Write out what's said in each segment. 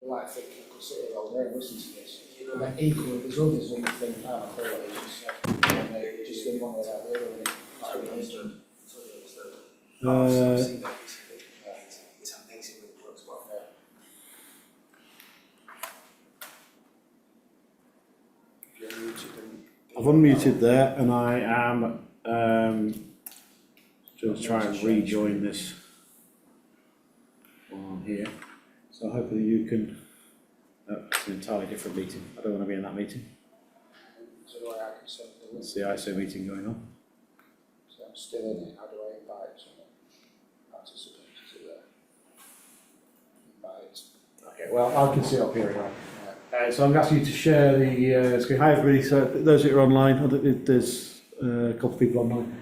like thinking I could sit here all day and listen to this. And then equally, there's others who think, I thought it was just, and they just didn't want to have the other one. It's amazing when it works well. I've unmuted there, and I am just try and rejoin this while I'm here. So hopefully you can. Oh, it's an entirely different meeting. I don't want to be in that meeting. So do I consent the list? It's the ISO meeting going on. So I'm still in it. How do I invite someone? Participate to the invite. Okay, well, I can see it up here anyway. So I'm asking you to share the screen. Hi everybody, so those that are online, there's a couple of people online.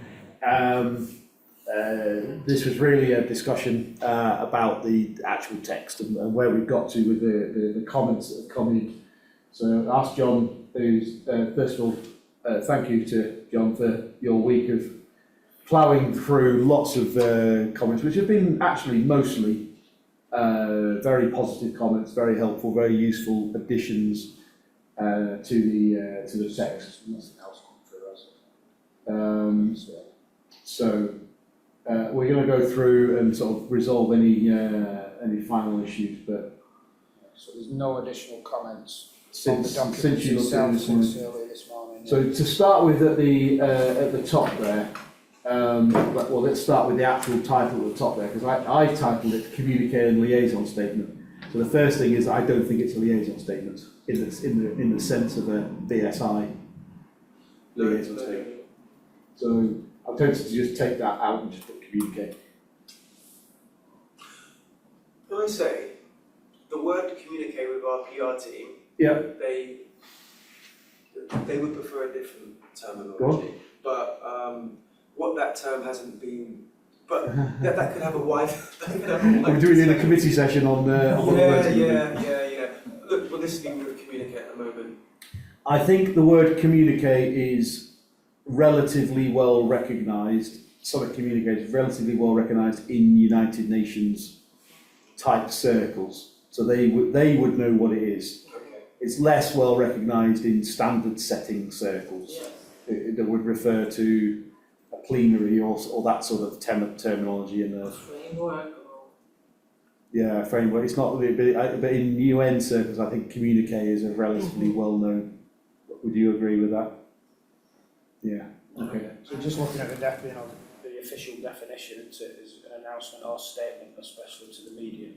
This was really a discussion about the actual text and where we've got to with the comments that have come in. So I asked John, who's, first of all, thank you to John for your week of ploughing through lots of comments, which have been actually mostly very positive comments, very helpful, very useful additions to the text. Nothing else come through, has it? So we're going to go through and sort of resolve any final issues, but so there's no additional comments since on the document you looked at this since earlier this morning. So to start with at the top there. Well, let's start with the actual title at the top there, because I titled it Communique and Liaison Statement. So the first thing is I don't think it's a liaison statement in the sense of a BSI liaison statement. So I'm tempted to just take that out and just put communicate. Can I say, the word communicate with our PR team, Yeah. they would prefer a different terminology, but what that term hasn't been, but that could have a wide. We're doing in a committee session on Yeah. Look, we're listening with communicate at the moment. I think the word communicate is relatively well recognised. Sonic communicate is relatively well recognised in United Nations type circles, so they would know what it is. Okay. It's less well recognised in standard setting circles that would refer to a plenary or that sort of terminology in the framework. Framework. It's not really, but in UN circles, I think communique is a relatively well known. Would you agree with that? Yeah. Okay. So just looking at the official definition, it is an announcement or statement, especially to the media.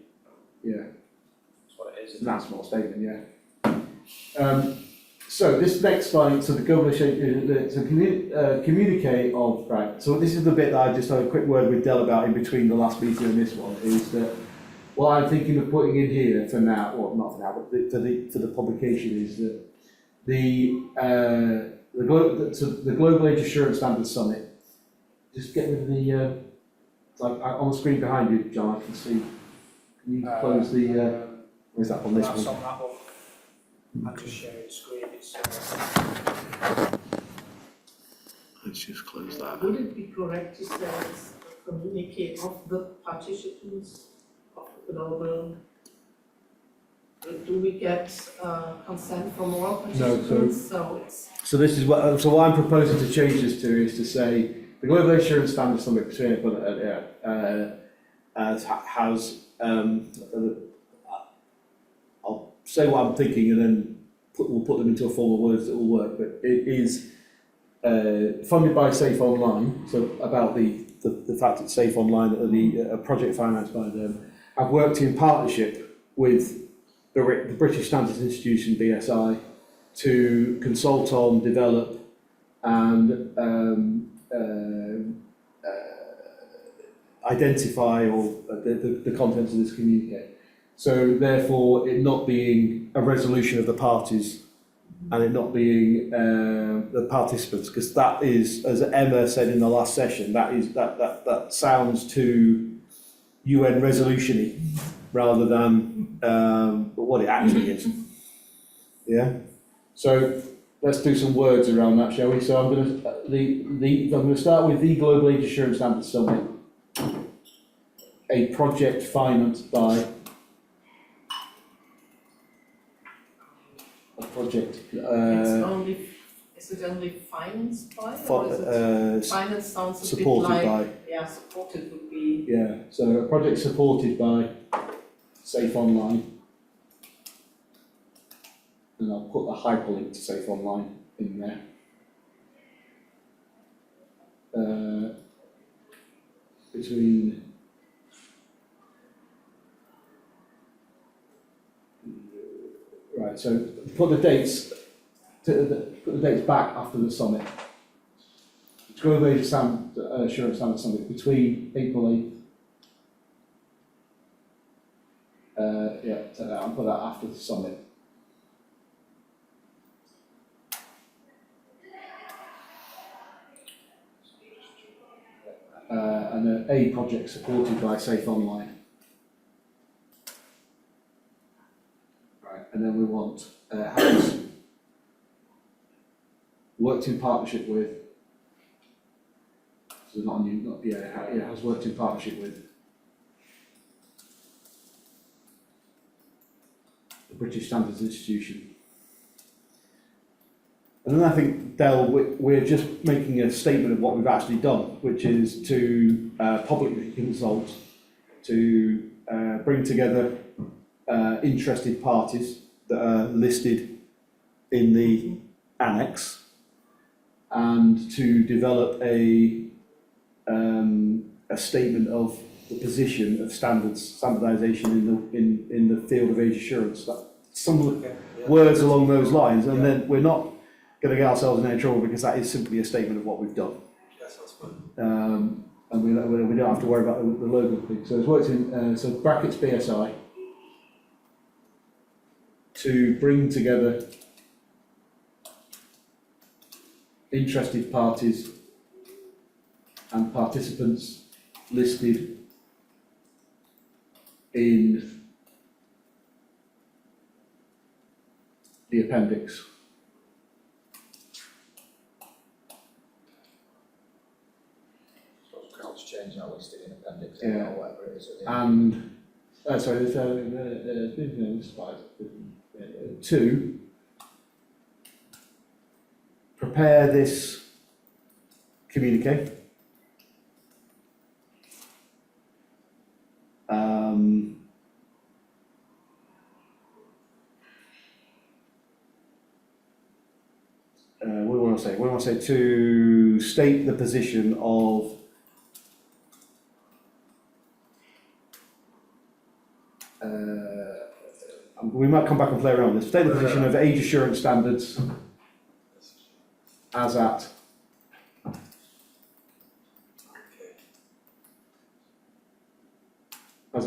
Yeah. That's what it is. Announcement or statement. Yeah. So this next slide, so the communique of, right, so this is the bit that I just had a quick word with Del about in between the last meeting and this one, is that what I'm thinking of putting in here for now, well not for now, but for the publication is that the Global Age Assurance Standards Summit, just get rid of the, like on the screen behind you, John, I can see, can you close the, where's that one, this That's one? on that one. I just share the screen. It's, Let's just close that. Would it be correct to say it's a communique of the participants of the global? Do we get consent from all participants? So this is what I'm proposing to change this to is to say the Global Assurance Standards Summit has I'll say what I'm thinking and then we'll put them into a form of words that will work. But it is funded by Safe Online. So about the fact it's Safe Online, a project financed by them. I've worked in partnership with the British Standards Institution (BSI) to consult on, develop, and identify the contents of this communique. So therefore, it not being a resolution of the parties, and it not being the participants, because that is, as Emma said in the last session, that sounds too UN resolution-y rather than what it actually is. Yeah. So let's do some words around that, shall we? So I'm going to start with the Global Age Assurance Standards Summit, a project financed by project, It's only, is it only financed by, or is it, finance sounds a bit supported like, by, yeah, supported would be, yeah, so a project supported by Safe Online. And I'll put the hyperlink to Safe Online in there. Between right, so put the dates put the dates back after the summit. To go over to Assurance Standard Summit between April 8th. Yeah, take that and put that after the summit. And a project supported by Safe Online. Right, and then we want has worked in partnership with. So not a new, not yeah, has worked in partnership with the British Standards Institution. And then I think, Del, we're just making a statement of what we've actually done, which is to publicly consult, to bring together interested parties that are listed in the annex, and to develop a statement of the position of standardisation in the field of age assurance. Some words along those lines, and then we're not going to get ourselves in any trouble because that is simply a statement of what we've done. Yes, that's fine. And we don't have to worry about the logo thing. So it's worked in, so brackets BSI, to bring together interested parties and participants listed in the appendix. Let's change that listed in appendix Yeah. or whatever it is. And sorry, to prepare this communique. What do I want to say? What do I want to say? To state the position of we might come back and play around with this. State the position of age assurance standards as at as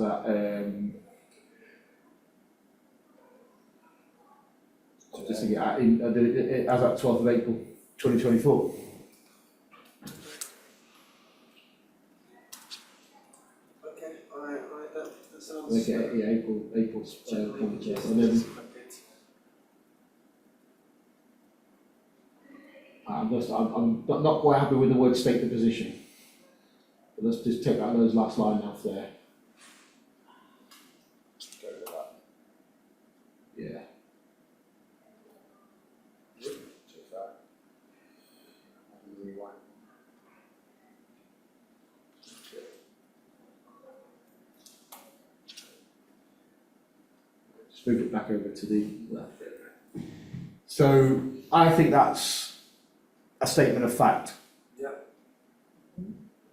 at just to get at, as at 12th of April 2024. Okay, alright, that sounds. Okay, yeah, April's generally, yes, and then I'm not quite happy with the word state the position. But let's just take out those last line off there. Go with that. Yeah. Too far. Rewind. Just move it back over to the left. So I think that's a statement of fact. Yeah.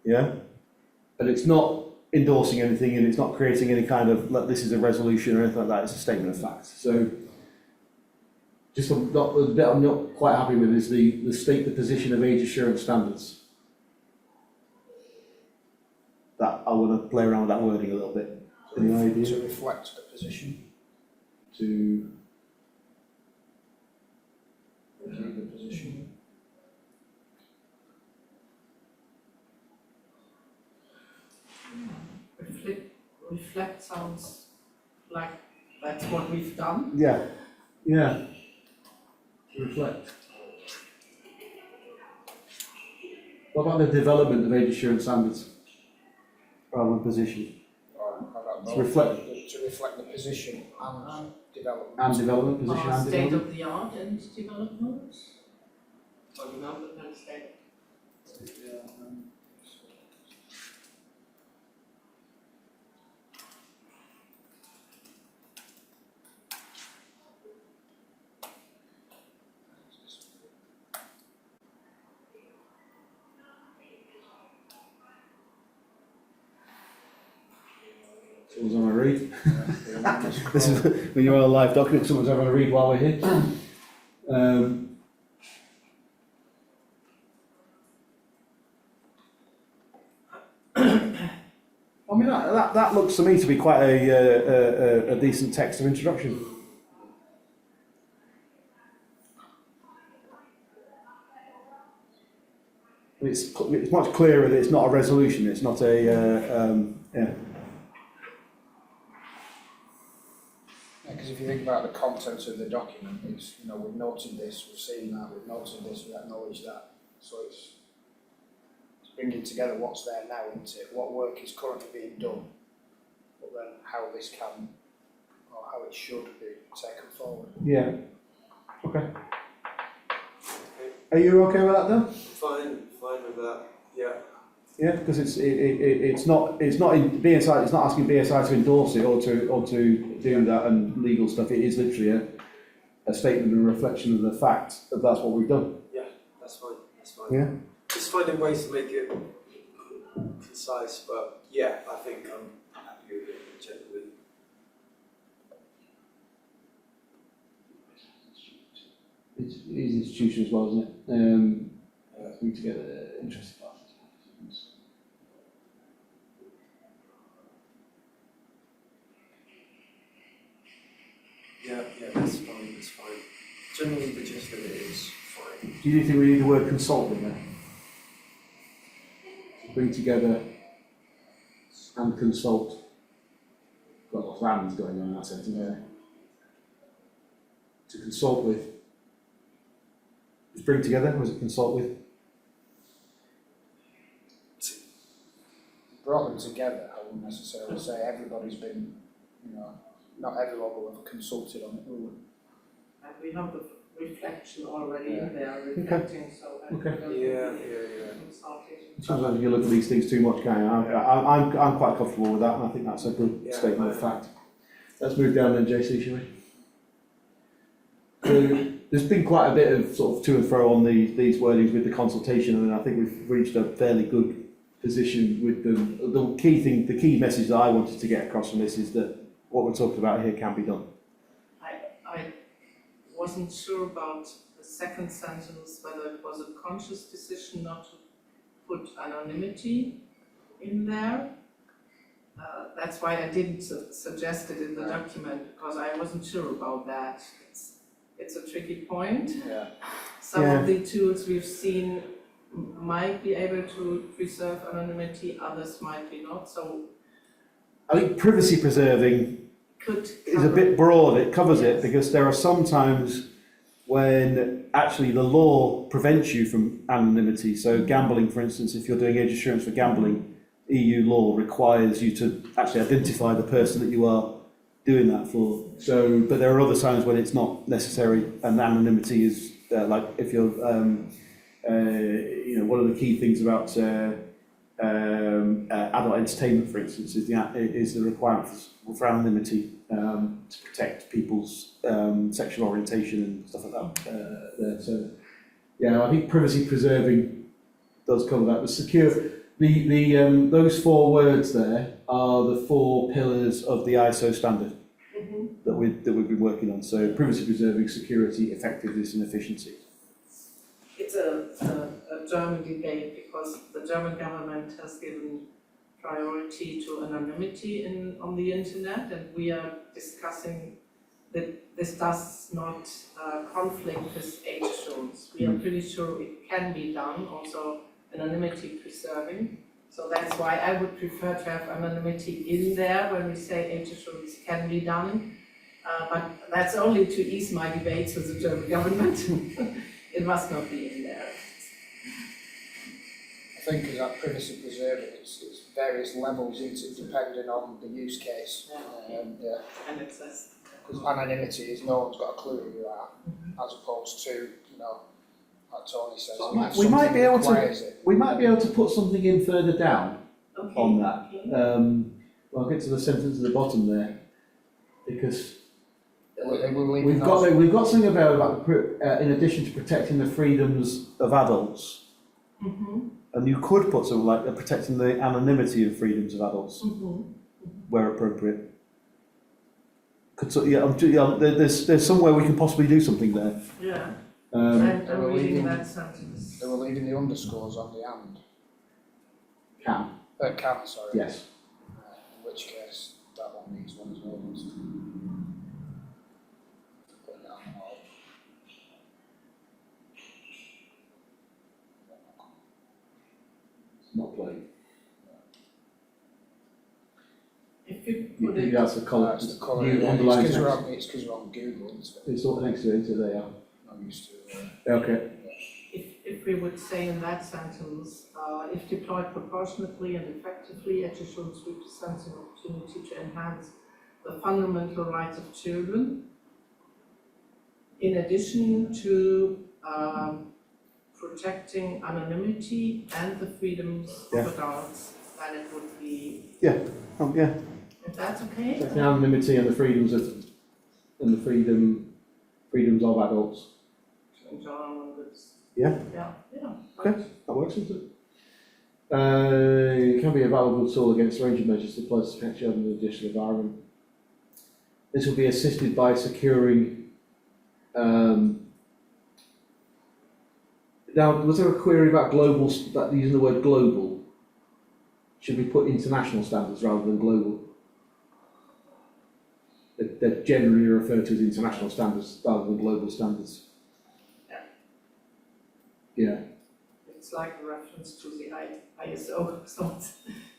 Yeah? But it's not endorsing anything, and it's not creating any kind of, like, this is a resolution or anything like that. It's a statement of fact. So just the bit I'm not quite happy with is the state the position of age assurance standards. That I want to play around with that wording a little bit. Any idea? To reflect the position. To Review the position. reflect sounds like that's what we've done. yeah. To reflect. What about the development of age assurance standards rather than position? Alright, To reflect. to reflect the position and development. And development, position and State development. of the art and development. Or development and state. Someone's having a read. This is when you're on a live document, someone's having a read while we're here. I mean, that looks to me to be quite a decent text of introduction. It's much clearer that it's not a resolution, it's not a, yeah. Because if you think about the content of the document, it's, you know, we've noted this, we've seen that, we've noted this, we acknowledge that. So it's bringing together what's there now, isn't it? What work is currently being done, but then how this can, or how it should be taken forward. Yeah. Okay. Are you okay with that, Dan? Fine with that, yeah. Yeah, because it's not in BSI. It's not asking BSI to endorse it or to do that and legal stuff. It is literally a statement and a reflection of the fact that that's what we've done. Yeah, that's fine. Yeah. Just finding ways to make it concise, but yeah, I think I'm happy with it generally. It is institution as well, isn't it? We need to get interested parties. Yeah, that's fine. Generally, the gist of it is fine. Do you think we need the word consult in there? Bring together and consult. Got lots of ands going on in that sense, isn't there? To consult with. Was bring together, was it consult with? Brought them together, I wouldn't necessarily say everybody's been, you know, not everyone will have consulted on it, will they? And we have the reflection already in there, reflecting, so. Yeah. Consulting. Sometimes you look at these things too much, can you? I'm quite comfortable with that, and I think that's a good statement of fact. Let's move down then, JC, shall we? So, there's been quite a bit of sort of to and fro on these wordings with the consultation, and I think we've reached a fairly good position with them. The key message that I wanted to get across from this is that what we're talking about here can be done. I wasn't sure about the second sentence, whether it was a conscious decision not to put anonymity in there. That's why I didn't suggest it in the document, because I wasn't sure about that. It's a tricky point. Yeah. Some of the tools we've seen might be able to preserve anonymity, others might be not. So I think privacy preserving is a bit broad. It covers it because there are some times when actually the law prevents you from anonymity. So gambling, for instance, if you're doing age assurance for gambling, EU law requires you to actually identify the person that you are doing that for. So, but there are other times when it's not necessary, and anonymity is like if you're, you know, one of the key things about adult entertainment, for instance, is the requirement for anonymity to protect people's sexual orientation and stuff like that. There. So, yeah, I think privacy preserving does cover that. The secure, those four words there are the four pillars of the ISO standard that we've been working on. So, privacy preserving, security, effectiveness, and efficiency. It's a German debate because the German government has given priority to anonymity on the internet, and we are discussing that this does not conflict with age assurance. We are pretty sure it can be done, also anonymity preserving. So that's why I would prefer to have anonymity in there when we say age assurance can be done. But that's only to ease my debates with the German government. It must not be in there. I think as that privacy preserving, it's various levels into depending on the use case. Yeah. And access. Because anonymity is no one's got a clue who you are, as opposed to, you know, like Tony says, So if we might something be able to- requires it. We might be able to put something in further down Okay. on that. Okay. I'll get to the sentence at the bottom there, because We'll leave we've got something about in addition to protecting the freedoms of adults, and you could put something like protecting the anonymity and freedoms of adults where appropriate. There's somewhere we can possibly do something there. Yeah. Um, I'm reading that sentence. They were leaving the underscores on the and. Can, sorry. yes. In which case, that one needs one as well. Put that on all. It's not playing. If you put it, That's the colour. That's the colour. You Yeah, underline it's text. because we're on Google, isn't it? It's all next to it, so there you are. I'm used to Okay. if we would say in that sentence, if deployed proportionately and effectively, edge assurance represents an opportunity to enhance the fundamental rights of children, in addition to protecting anonymity and the freedoms Yeah. of adults, then it would be, Yeah. if that's okay? The anonymity and the freedoms freedoms of adults. In general, it's- Yeah. Yeah. Okay, that works, doesn't it? It can be a valuable tool against a range of measures to apply to protect children in the digital environment. This will be assisted by securing. Now, was there a query about about using the word global? Should we put international standards rather than global? They're generally referred to as international standards rather than global standards. Yeah. It's like a reference to the ISO, so it's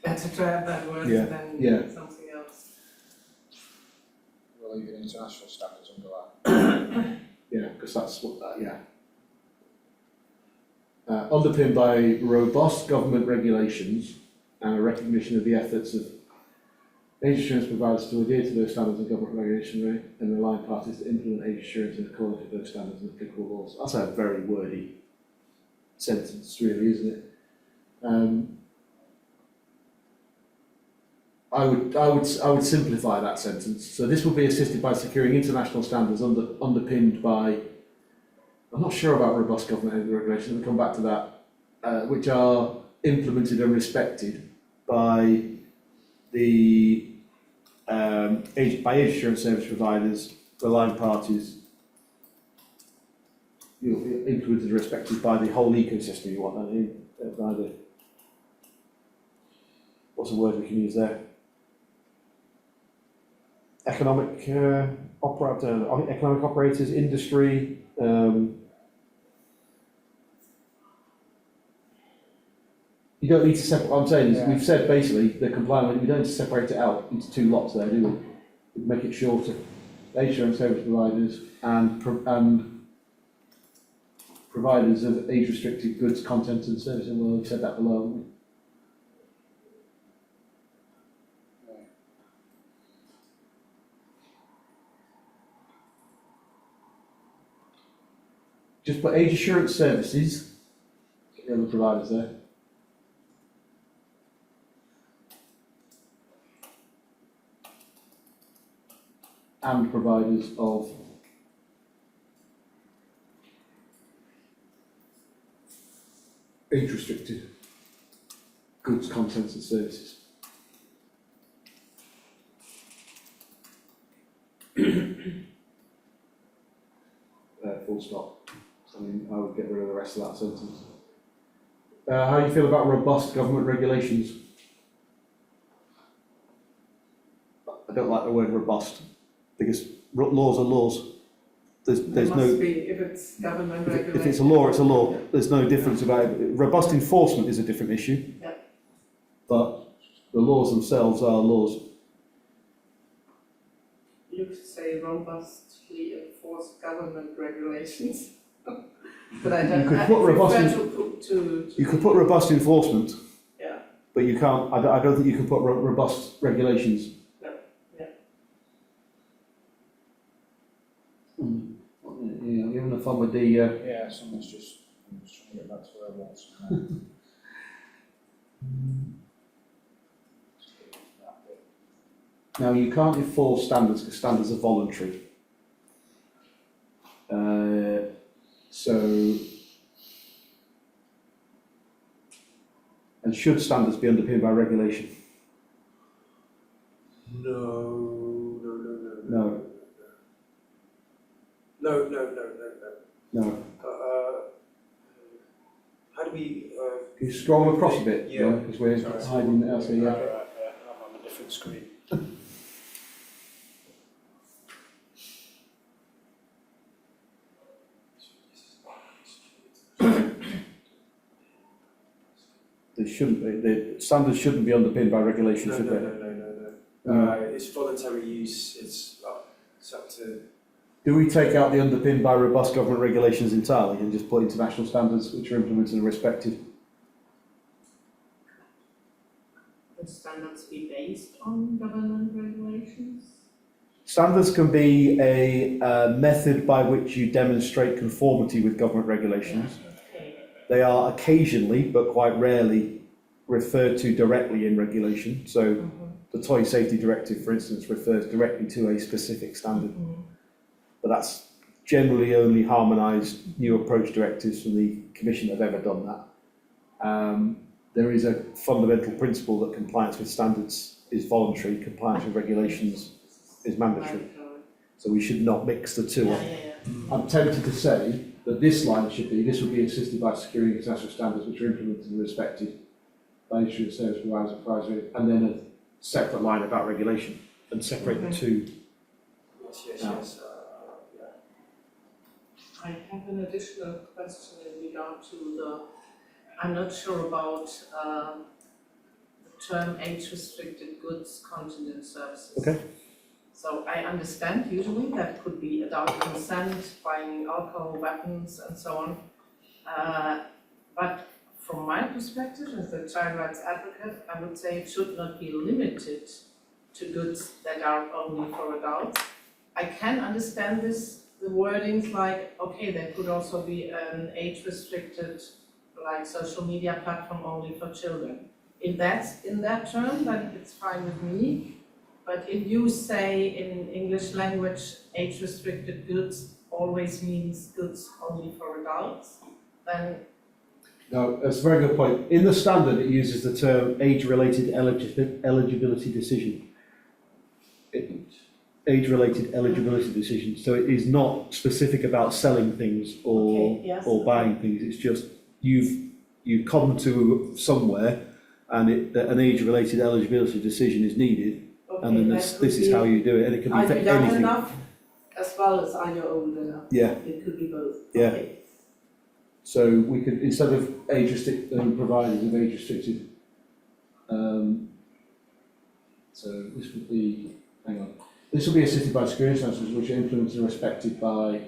better to have that word Yeah, than yeah. something else. We're leaving international standards under that. Yeah, because that's what underpinned by robust government regulations and a recognition of the efforts of age assurance providers to adhere to those standards and government regulation and relying parties to implement age assurance in accordance with those standards and applicable laws. That's a very wordy sentence, really, isn't it? I would simplify that sentence. So this will be assisted by securing international standards underpinned by. I'm not sure about robust government regulation. We'll come back to that, which are implemented and respected by the age assurance service providers, relying parties. Implemented and respected by the whole ecosystem. You want that in by the. What's a word we can use there? Economic operators, industry. You don't need to separate. What I'm saying is, Yeah. we've said basically the compliant. We don't need to separate it out into two lots there, do we? We make it shorter. Age assurance service providers and providers of age-restricted goods, content and services. Well, we've said that below, haven't we? Just put age assurance services, get the other providers there. And providers of age-restricted goods, contents and services. Full stop. I mean, I would get rid of the rest of that sentence. How do you feel about robust government regulations? I don't like the word robust, because laws are laws. There's There no. must be, if it's government regulation. If it's a law, it's a law. There's no difference about it. Robust enforcement is a different issue. Yeah. But the laws themselves are laws. You could say robustly enforced government regulations. But I You don't, could I put robust prefer in- to put to. You could put robust enforcement, Yeah, but you can't, I don't think you can put robust regulations. no, yeah. Yeah, you're having fun with the, Yeah, someone's just, I'm just trying to get back to where I was. That bit. now you can't enforce standards because standards are voluntary. So, and should standards be underpinned by regulation? No. No. No. How do we? Can you scroll across a bit? Yeah. Because we're Sorry. hiding it out there, Right, yeah. right, yeah, I'm on a different screen. They shouldn't be, the standards shouldn't be underpinned by regulation, No. should they? It's voluntary use. It's up to. Do we take out the underpinned by robust government regulations entirely and just put international standards which are implemented and respected? The standards be based on government regulations? Standards can be a method by which you demonstrate conformity with government regulations. Okay. They are occasionally, but quite rarely, referred to directly in regulation. So the Toy Safety Directive, for instance, refers directly to a specific standard. But that's generally only harmonised new approach directives from the Commission that have ever done that. There is a fundamental principle that compliance with standards is voluntary, compliance with regulations is mandatory. So we should not mix the two. Yeah. I'm tempted to say that this line this would be assisted by securing international standards which are implemented and respected by industry and service providers and providers, and then a separate line about regulation, and separate the two. Yes. No. Yeah. I have an additional question in regard to the, I'm not sure about the term age-restricted goods, content and services. Okay. So I understand usually that could be adult consent, buying alcohol, weapons and so on. But from my perspective as a child rights advocate, I would say it should not be limited to goods that are only for adults. I can understand this, the wordings like, okay, there could also be an age-restricted, like social media platform only for children. If that's in that term, then it's fine with me. But if you say in English language, age-restricted goods always means goods only for adults, then No, that's a very good point. In the standard, it uses the term age-related eligibility decision. Age-related eligibility decision. So it is not specific about selling things or Okay, yes, or buying things. It's just you've come to somewhere, and an age-related eligibility decision is needed, and then this is how you do it, and it can be are for you young anything. enough as well as are you old enough? Yeah. It could be both. Yeah. Okay. So we could, instead of age-restricted, providers of age-restricted, so this would be, hang on, this will be assisted by security standards which are implemented and respected by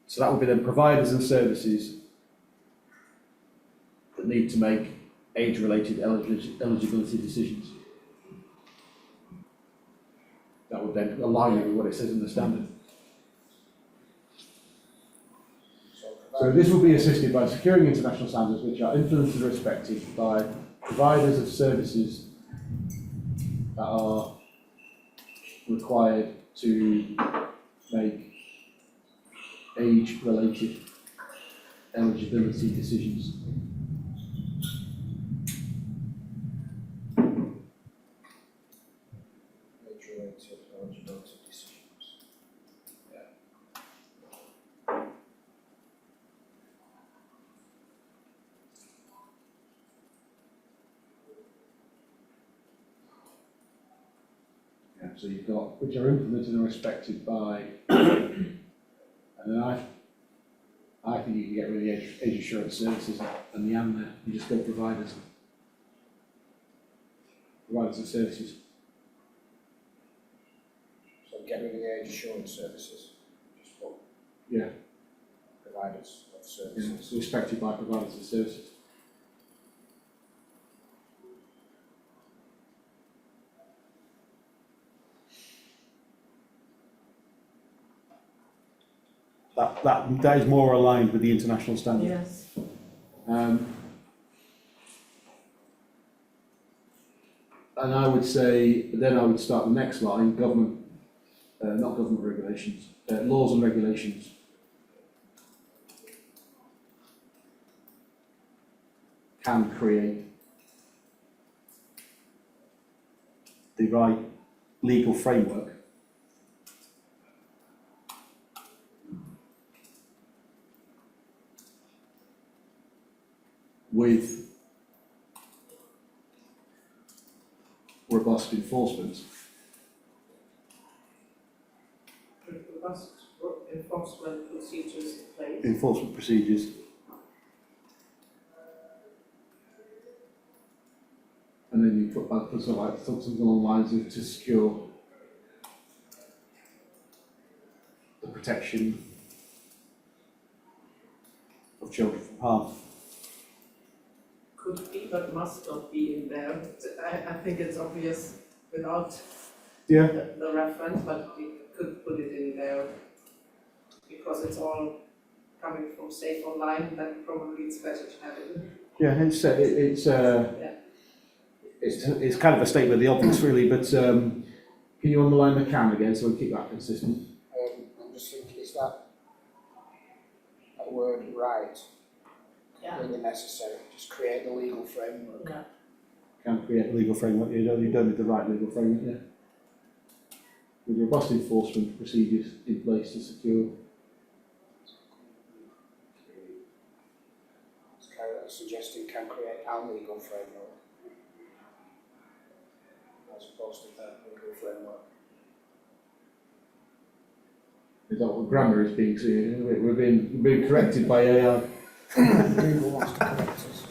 so that would be then providers and services that need to make age-related eligibility decisions. That would then align with what it says in the standard. So this will be assisted by securing international standards which are implemented and respected by providers of services that are required to make age-related eligibility decisions. Age-related eligibility decisions. Yeah, so you've got which are implemented and respected by, and then I think you can get rid of the age assurance services and the and there. You just go providers and services. So get rid of the age assurance services, just put Yeah. providers of Yeah, services. so respected by providers of services. That is more aligned with the international standard. Yes. And I would say, then I would start the next line, government, not government regulations, laws and regulations. Can create the right legal framework with robust enforcement. Robust enforcement procedures in place. Enforcement procedures. And then you put something along the lines of to secure the protection of children from harm. Could be, but must not be in there. I think it's obvious without Yeah. the reference, but we could put it in there because it's all coming from Safe Online, then probably it's better to have it. Yeah, it's kind of a statement of the obvious, really. But can you underline the can again so we keep that consistent? I'm just thinking, is that word right? Yeah. Really necessary, just create the legal framework. Yeah. Can create a legal framework. You don't need the right legal framework. Yeah. With robust enforcement procedures in place to secure. It's kind of suggesting can create our legal framework as opposed to the legal framework. Is that what grammar is being seen? We're being corrected by AI. Google wants to correct us.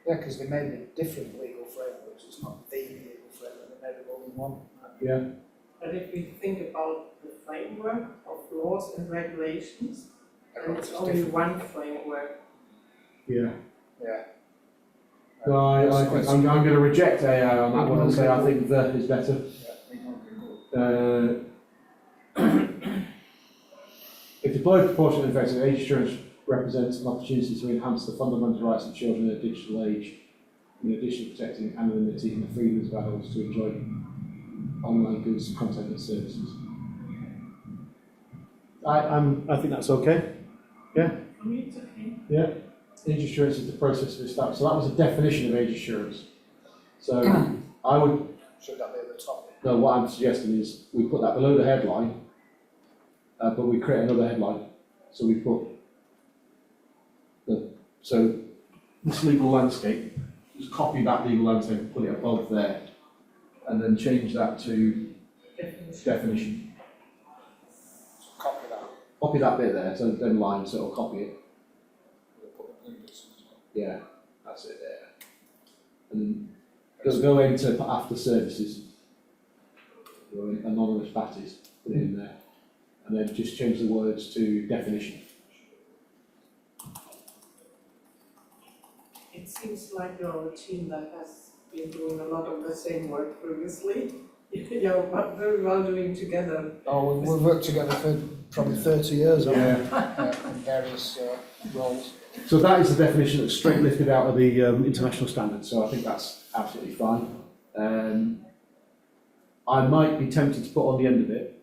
Yeah, because they may be different legal frameworks. It's not the legal framework. They may be more than one. Yeah. But if we think about the framework of laws and regulations, then it's only one framework. Yeah. Yeah. So I think I'm going to reject AI on that one and say I think that is better. If deployed proportionally and effective, age assurance represents an opportunity to enhance the fundamental rights of children in a digital age, in addition to protecting anonymity and the freedoms of adults to enjoy online goods, content and services. I think that's okay. Yeah? For me, it's okay. Yeah. Age assurance is the process of establishing. So that was a definition of age assurance. So I would. Should that be at the top? No, what I'm suggesting is we put that below the headline, but we create another headline. So we put this legal landscape, just copy that legal landscape and put it above there, and then change that to definition. So copy that. Copy that bit there, so then line, so it'll copy it. We'll put the blinkers in as well. Yeah, that's it there. And then go into after services, anonymous batties, put it in there, and then just change the words to definition. It seems like you're a team that has been doing a lot of the same work previously. You're very well doing together. Oh, we've worked together for probably 30 years on Yeah. in various roles. So that is the definition that's straight lifted out of the international standards, so I think that's absolutely fine. I might be tempted to put on the end of it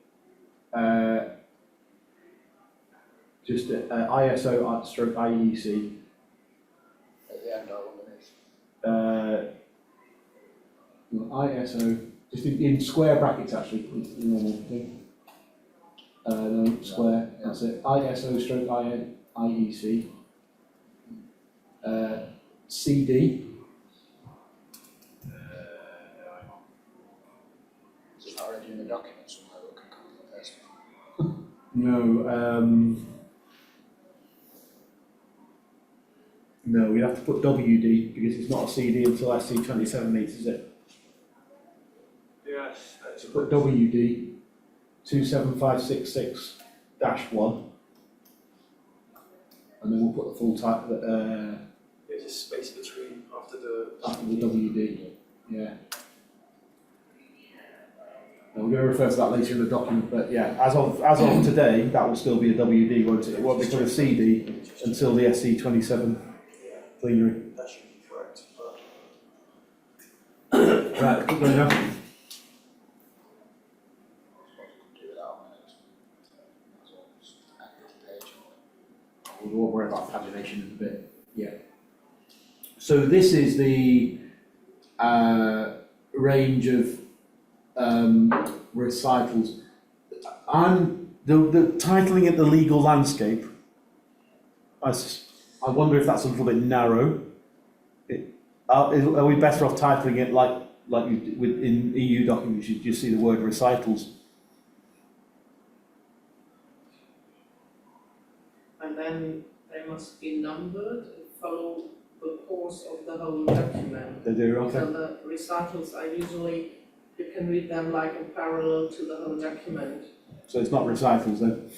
just ISO stroke IEC. At the end or underneath. ISO, just in square brackets actually, is the normal thing. No, square, that's it. ISO stroke IEC. CD. Is it not already in the document somewhere we can copy and paste No, no, we'd have to put WD because it's not a CD until SC 27 metres, is it? That's put WD 27566-1, and then we'll put the full type There's a space between after the WD. Yeah. And we're going to refer to that later in the document, but yeah, as of today, that will still be a WD, won't it? It won't become a CD until the SC27 plenary. That should be correct. Right, keep going now. Do without minutes. That's all, just add the page. We'll worry about pagination in a bit. Yeah. So this is the range of recitals. The titling it the legal landscape. I wonder if that's a little bit narrow. Are we better off titling it like you with in EU documents? You just see the word recitals. And then they must be numbered and follow the course of the whole document. They do, okay. So the recitals are usually, you can read them like in parallel to the whole document. So it's not recitals then.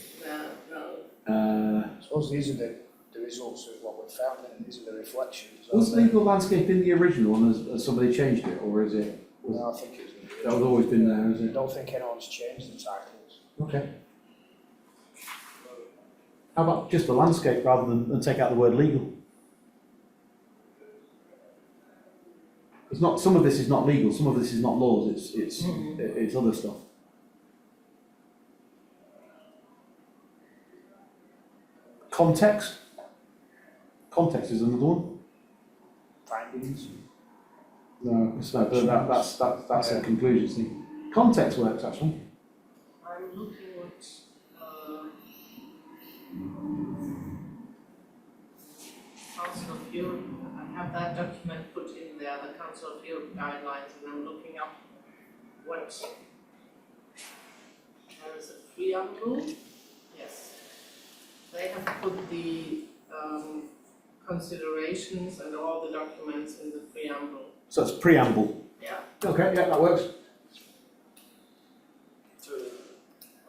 No. I suppose these are the results of what we've found, and these are the reflections. Was legal landscape in the original one? Has somebody changed it, or is it? No, I think it's. That has always been there, is I it? don't think anyone's changed the titles. Okay. How about just the landscape rather than take out the word legal? It's not. Some of this is not legal. Some of this is not laws. It's other stuff. Context. Context is another one. Findings. No, it's not. That's a conclusion thing. Context works actually. I'm looking at Council of Europe. I have that document put in there, the Council of Europe guidelines, and I'm looking up what there is a preamble. Yes, they have put the considerations and all the documents in the preamble. So it's preamble. Yeah. Okay, yeah, that works. So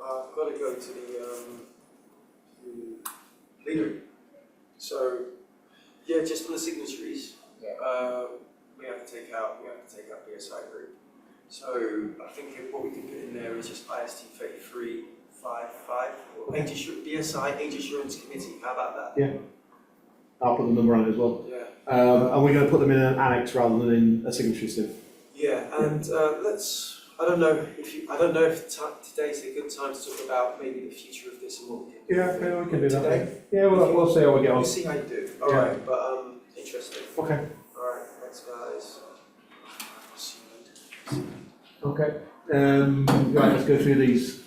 I've got to go to the plenary. So yeah, just on the signatories, we have to take out BSI group. So I think what we can put in there is just IST 3355 or BSI Age Assurance Committee. How about that? Yeah. I'll put the number on it as well. Yeah. And we're going to put them in an annex rather than in a signatory slip. Yeah, and let's. I don't know if today's a good time to talk about maybe the future of this and what we can do. Yeah, we can do that. Today? Yeah, we'll see how we get on. We'll see how you do. All right, but interesting. Okay. All right, thanks, guys. See you later. Okay. Right, let's go through these.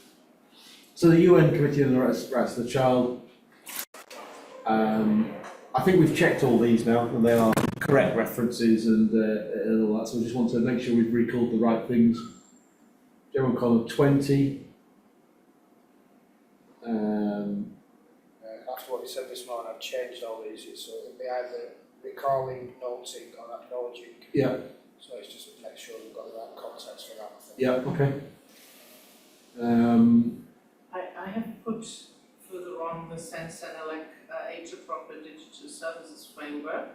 So the UN Committee on the Rights of the Child. I think we've checked all these now, and they are correct references and all that. So we just want to make sure we've recalled the right things. General column 20. After what you said this morning, I've changed all these, so it'll be either recalling, noting, or acknowledging. Yeah. So it's just to make sure we've got the right context for that, I think. Yeah. Okay. I have put further on the Sensenelec age-appropriate digital services framework.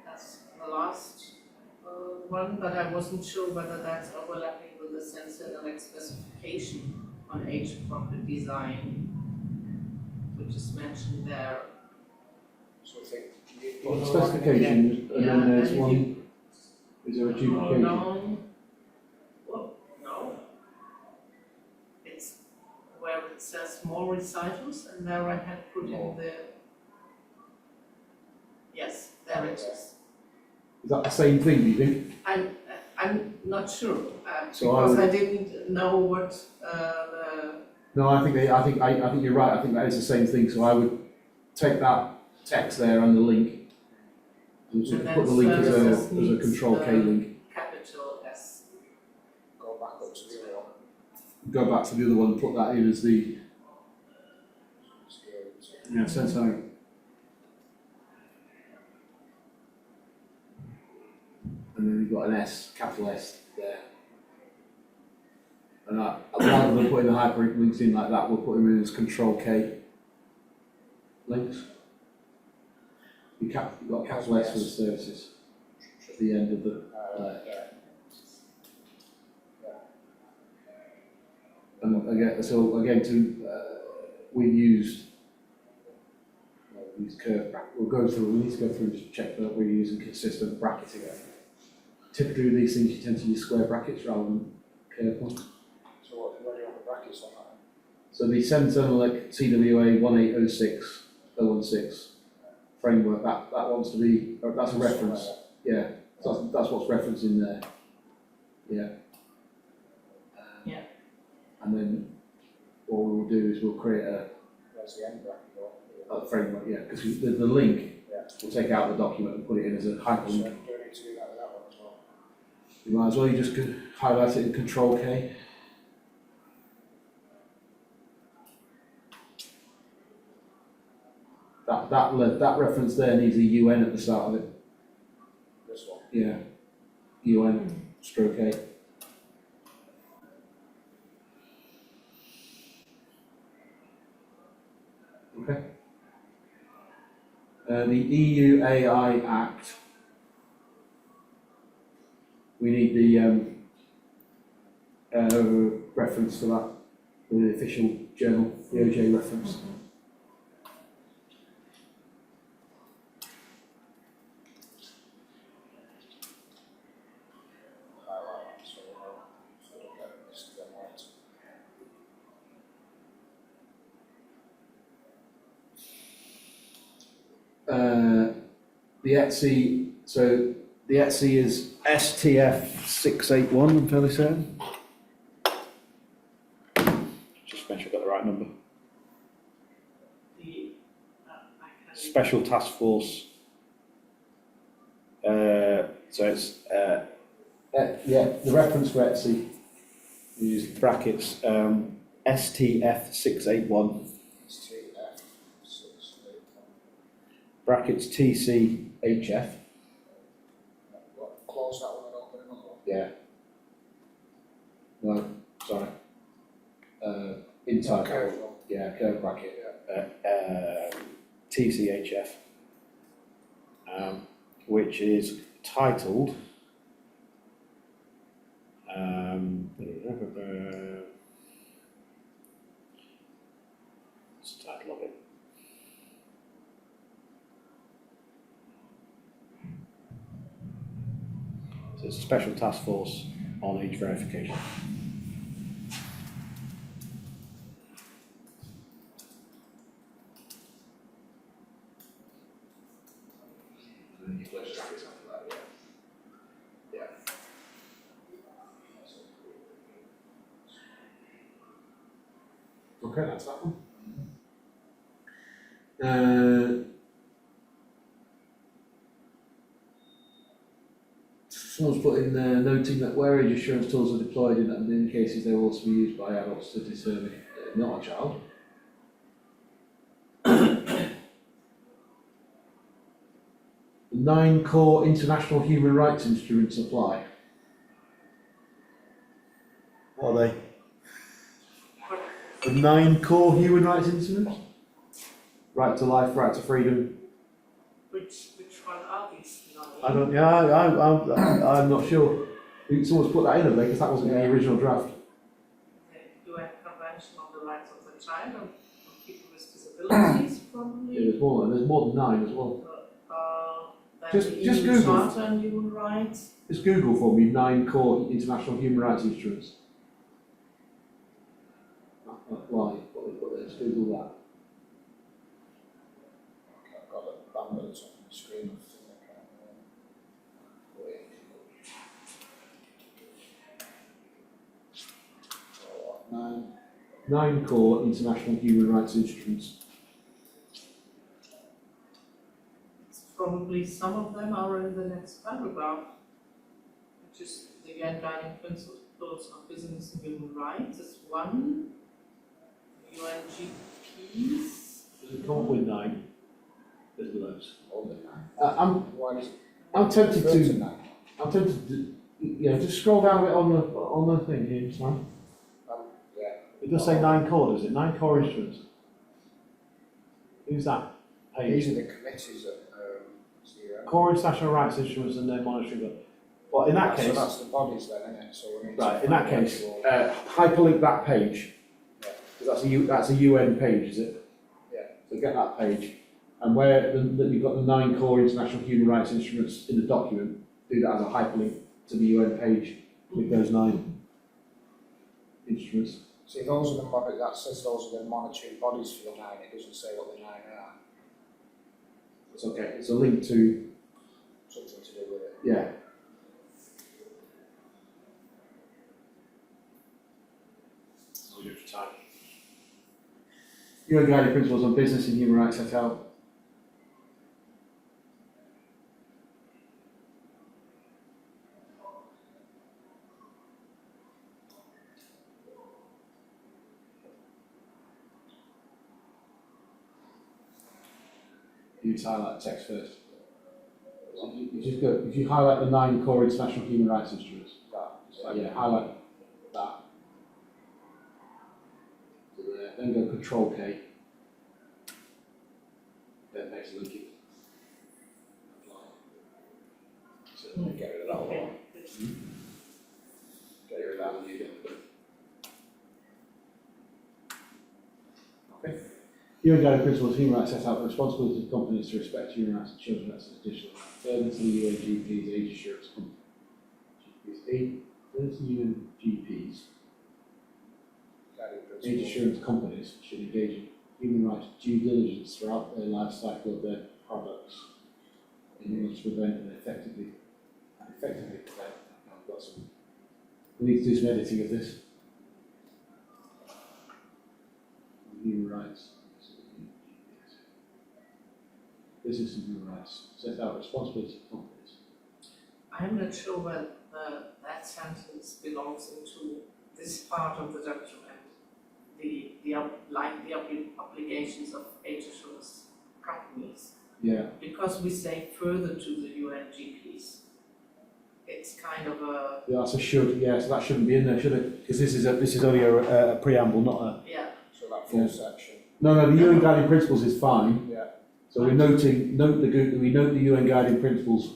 That's the last one, but I wasn't sure whether that's overlapping with the Sensenelec specification on age-appropriate design, which is mentioned there. So I think. Specification, and then there's and one. Is there a duplication? No. It's where it says more recitals, and there I had put in the. Yes, there it is. Is that the same thing? Do you think? I'm not sure So because I didn't know what the. No, I think you're right. I think that is the same thing. So I would take that text there and the link. And And put the then link as services a needs control K link. Capital S. Go back up to the other one. Go back to the other one and put that in as the Sensenelec. And then you've got an S, capital S there. rather than putting the hyperlinks in like that, we'll put them in as Control K links. You've got a capital S for the services at the end of the. And again, so again, we've used these curve brackets. We'll go through. We need to go through and just check that we're using consistent bracketing. Typically, these things you tend to use square brackets rather than curve ones. So what do you want the brackets on that? So the Sentinel TWA 1806016 framework, that wants to be, that's a reference. Yeah, so that's what's referenced in there. Yeah. Yeah. And then what we will do is we'll create Where's the end bracket a framework, yeah, because the link, Yeah. we'll take out the document and put it in as a So hyperlink. do we need to do that with that one as well? You might as well, you just could highlight it in Control K. That reference there needs a UN at the start of it. This one? Yeah. UN stroke A. Okay. The EU AI Act. We need the reference for that, the official journal, the OJ reference. Highlight that so we don't get missed again later. The Etsy, so the Etsy is STF681, I'm fairly certain. Just make sure I've got the right number. Special Task Force. So it's, yeah, the reference for Etsy, use brackets, STF681, It's TF 681. brackets TCHF. What, close that one and open another one? Yeah. No, sorry. Inside. Curve one. Yeah, curve bracket. Yeah. TCHF, which is titled. What's the title of it? So it's a special task force on age verification. Okay, that's that one. Someone's put in there noting that where age assurance tools are deployed in many cases they will also be used by adults to determine not a child. The 9 core international human rights instruments apply. What are they? The 9 core human rights instruments? Right to life, right to freedom. Which one are these now? I don't. Yeah, I'm not sure. Someone's put that in there because that wasn't in the original draft. The UN Convention on the Rights of the Child and people with disabilities, probably. Yeah, there's more than 9 as well. Then Just the Google. EU Charter on Human Rights. Just Google for me 9 core international human rights instruments. Why? What they put there? Just Google that. Okay, I've got the band at the top of the screen. I think I can put it in. 9 core international human rights instruments. Probably some of them are in the next paragraph, which is the UN Guiding Principles on Business and Human Rights is one. UNGPs. Does it come up with 9? There's loads. Older than 9. Why is it? I'm tempted Further to. than 9. I'm tempted to. Yeah, just scroll down a bit on the thing here, sorry. I It does say 9 core, does it? 9 core instruments. Who's that page? These are the committees that, see, Core international rights instruments and their monitoring. But in that so case, that's the bodies then, isn't it? So we need to right, in that find case, out hyperlink that page. Yeah. Because that's a UN page, is it? Yeah. So get that page. And where you've got the 9 core international human rights instruments in the document, do that as a hyperlink to the UN page with those 9 instruments. See, those are the bodies, that says those are the monitoring bodies for the 9, it doesn't say what the 9 are. It's okay. It's a link to, Something to do with it. yeah. I'll do it for time. UN guiding principles on business and human rights set out. You just highlight the text first. So you just go, if you highlight the 9 core international human rights instruments, yeah, highlight that. So there, then go Control K. Then next link it. So get rid of that one. Get rid of that one, you get it. Okay. UN Guiding Principles of Human Rights set out the responsibility of companies to respect human rights and children's rights as additional. Further to the UNGP's age assurance companies. Further to UNGP's age assurance companies should engage in human rights due diligence throughout their life cycle of their products in order to prevent and effectively prevent. I've got some. We need to do some editing of this. Human rights. Business and human rights set out responsibility of companies. I'm not sure whether that sentence belongs into this part of the document, the obligations of age assurance companies. Yeah. Because we say further to the UNGPs. It's kind of a, Yeah, that's a should. Yeah, so that shouldn't be in there, should it? Because this is only a preamble, not a. yeah, So that full Yeah. section. No, the UN guiding principles is fine. Yeah. So we note the UN guiding principles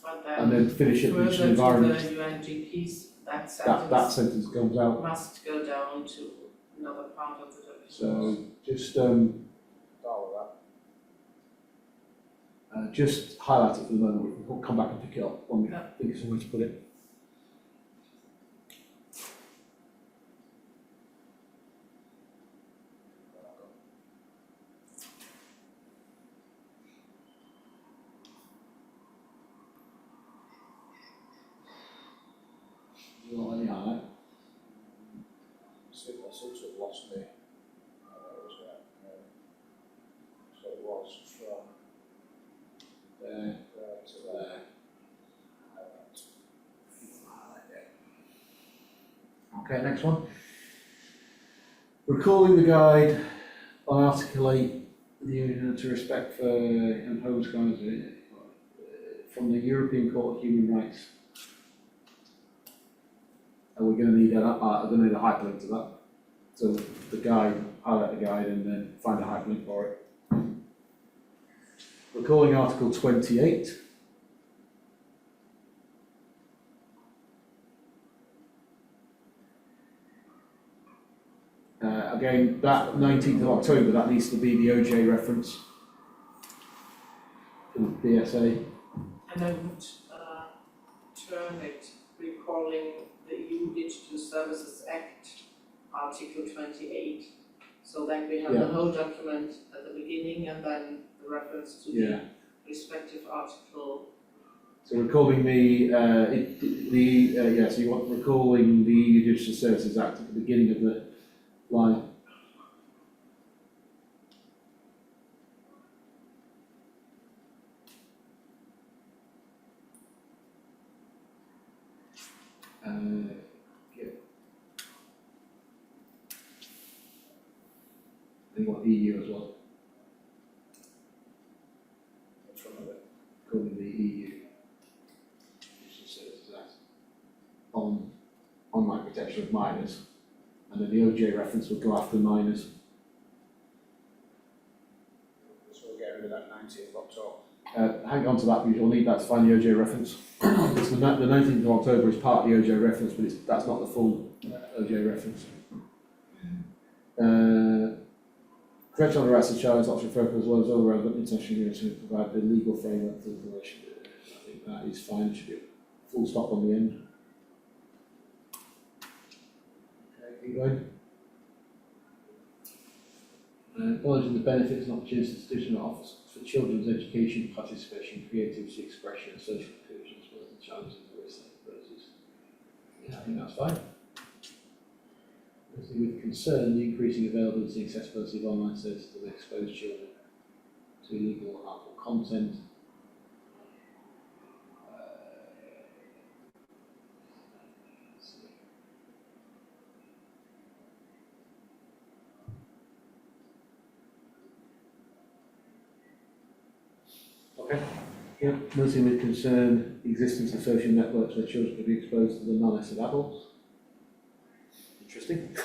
but then and then finish it with further environment. to the UNGPs, that That sentence sentence comes out. must go down to another part of the document. So just All of just highlight it for the moment. We'll come back and pick it up when we Yeah. think it's somewhere to put it. You want any highlight? that. I seem to have lost me. Where was that? So it was from There, there to to there. there. Okay, next one. Recalling the guide on Article 8, the Union to respect for imposed crimes from the European Court of Human Rights. And we're going to need a hyperlink to that. So the guide, highlight the guide and then find a hyperlink for it. Recalling Article 28. Again, that 19th of October, that needs to be the OJ reference for the BSA. And I would turn it, recalling the EU Digital Services Act, Article 28, so that we have Yeah. the whole document at the beginning and then the reference to Yeah. the respective article. So recalling so you want recalling the EU Digital Services Act at the beginning of the line. Yeah. And you want EU as well, In front of it. calling the EU Digital Services Act on online protection. data of minors, and then the OJ reference would go after minors. So we'll get rid of that 19th of October. Hang on to that because you'll need that to find the OJ reference. It's the 19th of October is part of the OJ reference, but that's not the full OJ reference. Correction on the rights of child is option focus as well as other relevant international units to provide the legal framework for information. I think that is fine. It should be a full stop on the end. Okay, keep going. Acknowledging the benefits and opportunities institutional offers for children's education, participation, creativity, expression, and social inclusion, as well as the challenges of poses. Yeah, I think that's fine. With concern, the increasing availability and accessibility of online services to expose children to illegal or harmful content. Okay. Yep. Noting with concern the existence of social networks where children can be exposed to the malice of adults. Interesting.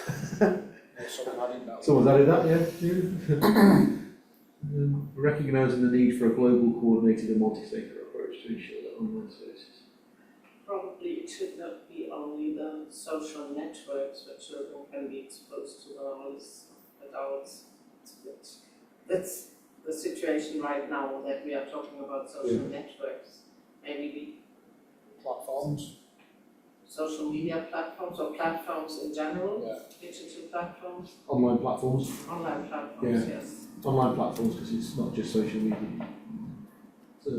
Someone's added that, yeah. Recognising the need for a global, coordinated and multi-stakeholder approach to ensure that online services. Probably it should not be only the social networks where children can be exposed to the malice of adults. That's the situation right now that we are talking about social networks. Maybe Platforms. social media platforms or platforms in general, digital platforms, Online platforms. online platforms, Yeah. yes. Online platforms because it's not just social media. So,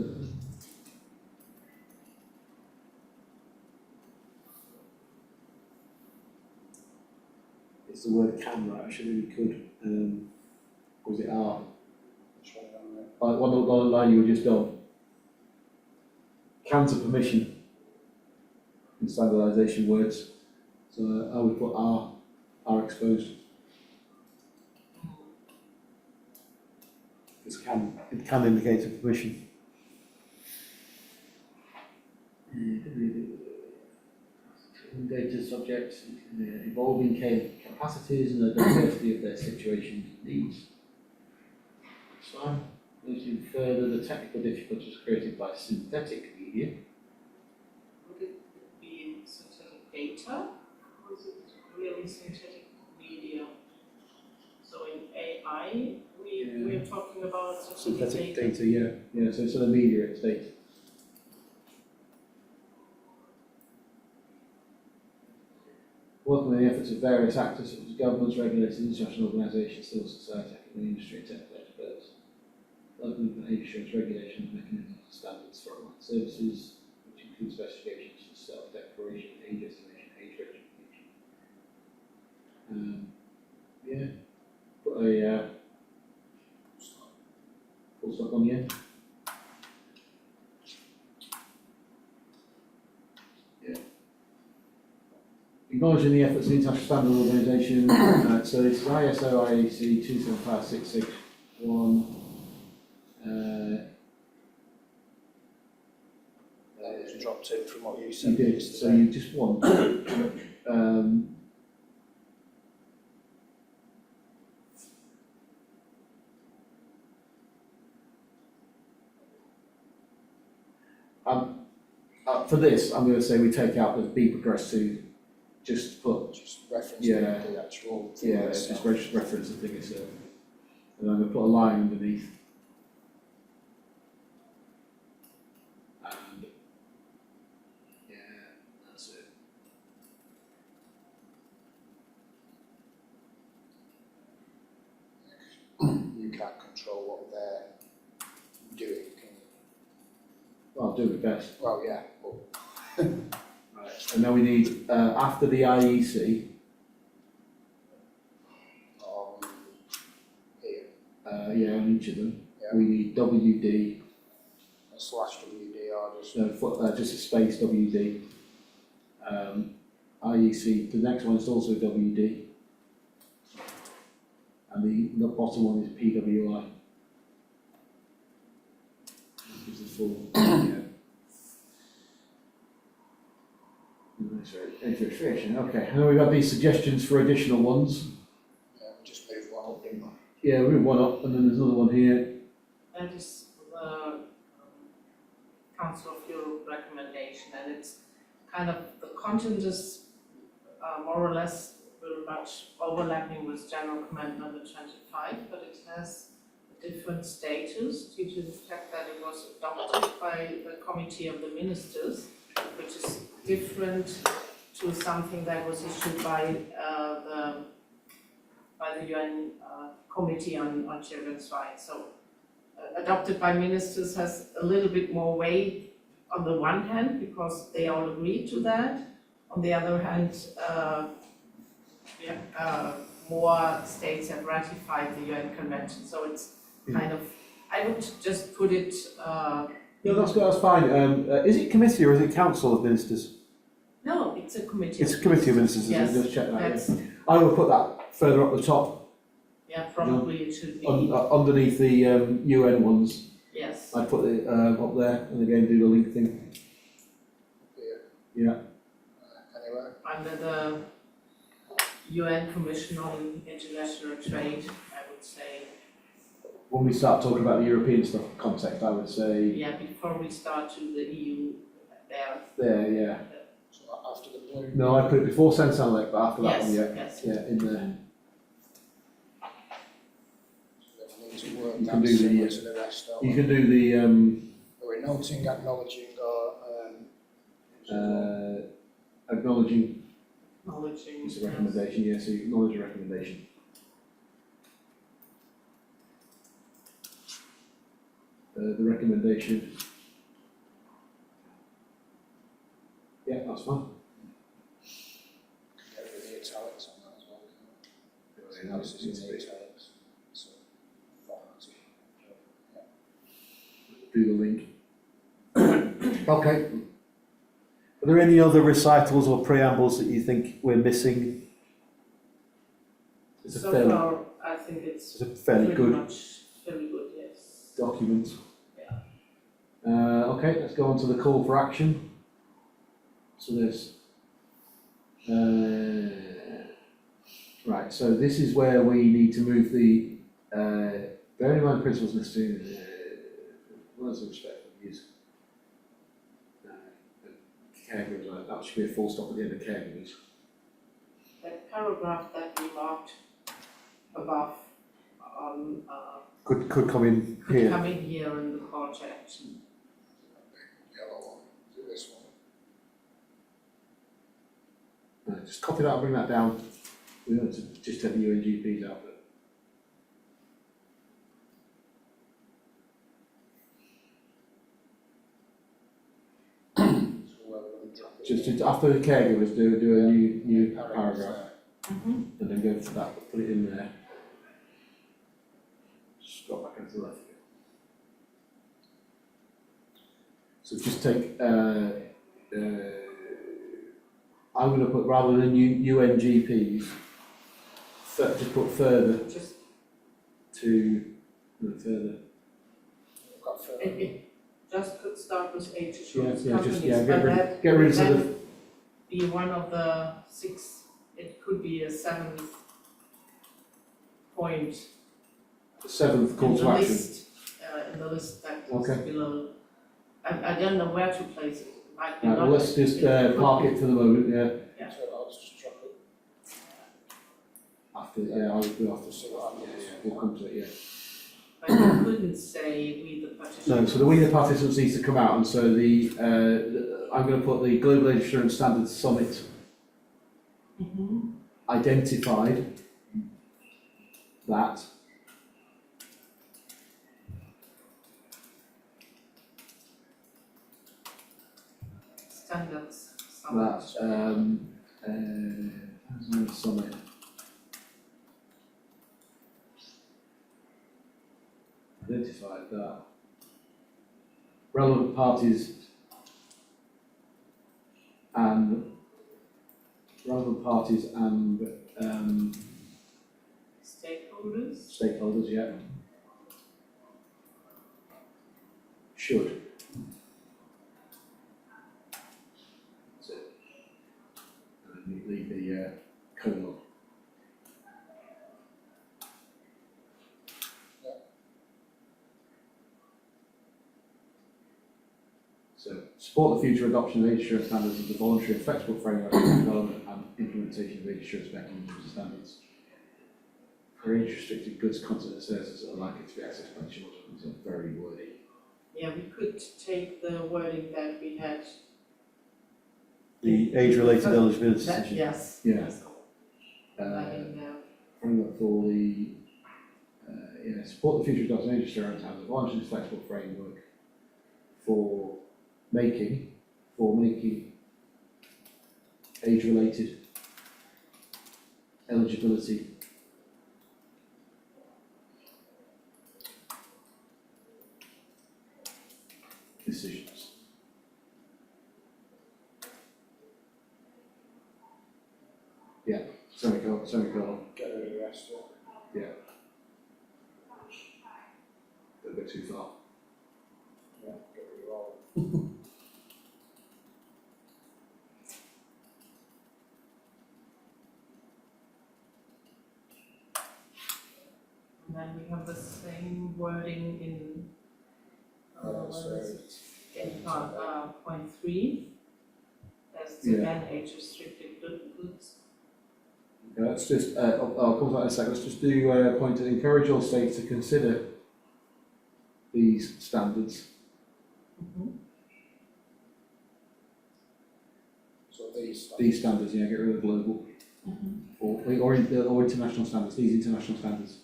it's the word can, right? Actually, we could. Or was it are? Like one line you were just on. Cans of permission in standardisation words. So I would put are exposed. It can indicate a permission. Data subjects, evolving capacities and the diversity of their situations and needs. That's fine. Noting further the technical difficulties created by synthetic media. Would it be synthetic data or is it really synthetic media? So in AI, we are talking about synthetic Data, yeah. So instead of media, it's data. Working with the efforts of various actors such as governments, regulators, international organisations, civil society, academic industry, and technical experts. Development behaviour assurance regulations, mechanisms, and standards for online services, which includes specifications for self-declaration, age estimation, age verification. Put a full stop on the end. Acknowledging the efforts of the International Standard Organisation, so this is ISO IEC 275661. It's dropped in from what you You said. did, so you just want for this, I'm going to say we take out the be progressed to just put reference the actual thing just reference the thing itself, and I'm going to put a line underneath, and that's it. You can't control what they're doing, can you? Well, I'll do my best. Well, yeah. Right, and now we need after the IEC. Here. On each of them, Yeah. we need WD. A slash WD or just. No, just a space WD. IEC. The next one is also WD, and the bottom one is PWI. Which is the full. And Administration, okay. And then we've got these suggestions for additional ones. Yeah, we just moved one up, didn't we? Yeah, we have one up, and then there's another one here. That is the Council of Europe recommendation, and it's kind of, the content is more or less very much overlapping with General Comment number 25, but it has a different status due to the fact that it was adopted by the Committee of the Ministers, which is different to something that was issued by the UN Committee on Children's Rights. So adopted by ministers has a little bit more weight on the one hand because they all agree to that. On the other hand, more states have ratified the UN Convention. So it's kind of, I would just put it. No, that's fine. Is it committee or is it council of ministers? No, it's a committee. It's a committee of ministers. Yes, Just check that. that's, Yeah. I will put that further up the top, yeah, probably it should be. underneath the UN ones. Yes. I put it up there, and again do the link thing. Yeah. Anyway, Under the UN Commission on International Trade, I would say. When we start talking about the European stuff context, I would say Yeah, before we start to the EU, there. there. Yeah. so after the blue. No, I put it before Sentinel, but after that Yes, one, yeah. yes. Yeah, in there. So we need to work You that can do the- similar to the rest, don't You we? can do the We're noting, acknowledging, or acknowledging. Acknowledging. It's a recommendation. Yeah, so you acknowledge a recommendation. The recommendation. Yeah, that's fine. get rid of the italics on that as well. Yeah, Analysis that's- in the italics. So, formatting. Do the link. Okay. Are there any other recitals or preambles that you think we're missing? It's a So fairly, far, I think it's it's a fairly pretty good much very good, yes. document. Yeah. Okay, let's go on to the call for action. So this. Right, so this is where we need to move the, bearing in mind principles listed, words of respect for use. Caregivers, that should be a full stop at the end of caregivers. That paragraph that we marked above on, Could come in could here. come in here in the call to action. Yellow one, do this one. Just copy that and bring that down. We don't want to just take the UNGPs out, but So where we're going to drop it. just after the caregivers do a new paragraph there. Mm-hmm. and then go to that, put it in there. Scroll back into the left again. So just take, I'm going to put, rather than UNGPs, just put further Just, to, no, further. We've got further. it just could start with H Yeah, insurance yeah, companies, just, yeah, but that get rid of then the, be one of the 6, it could be a 7th point seventh call in to the action. list, in the list that is Okay. below. I don't know where to place it. Might be Right, well, not- let's just it could park be- it for the moment, yeah. So I'll just drop it. After, yeah, I'll do after. See what happens. We'll come to it, yeah. But you couldn't say we the participants. No, so the we the participants needs to come out, and so I'm going to put the Global Insurance Standards Summit Mhm. identified that Standards. Summit. Identified that relevant parties and Stakeholders. stakeholders, yeah, should. That's it. So support the future adoption of age assurance standards as a voluntary and flexible framework for development and implementation of age assurance mechanisms and standards. For age restricted goods, content and services that are likely to be accessed by children. It's very wordy. Yeah, we could take the wording that we had. The age-related eligibility That, decision. yes. Yeah. Yes. That in there. Framework for the support the future adoption of age assurance as a voluntary and flexible framework for making age-related eligibility decisions. Yeah, semicolon. Get rid of the rest, Yeah. Don't go too far. yeah, get rid of all of it. And then we have the same wording in, So- where is it? In part, point 3. There's Yeah. again age restricted goods. Okay, let's just, I'll come to that in a second. Let's just do a point to encourage all states to consider these standards. So these. These standards, yeah, get rid of global. Or international standards, these international standards.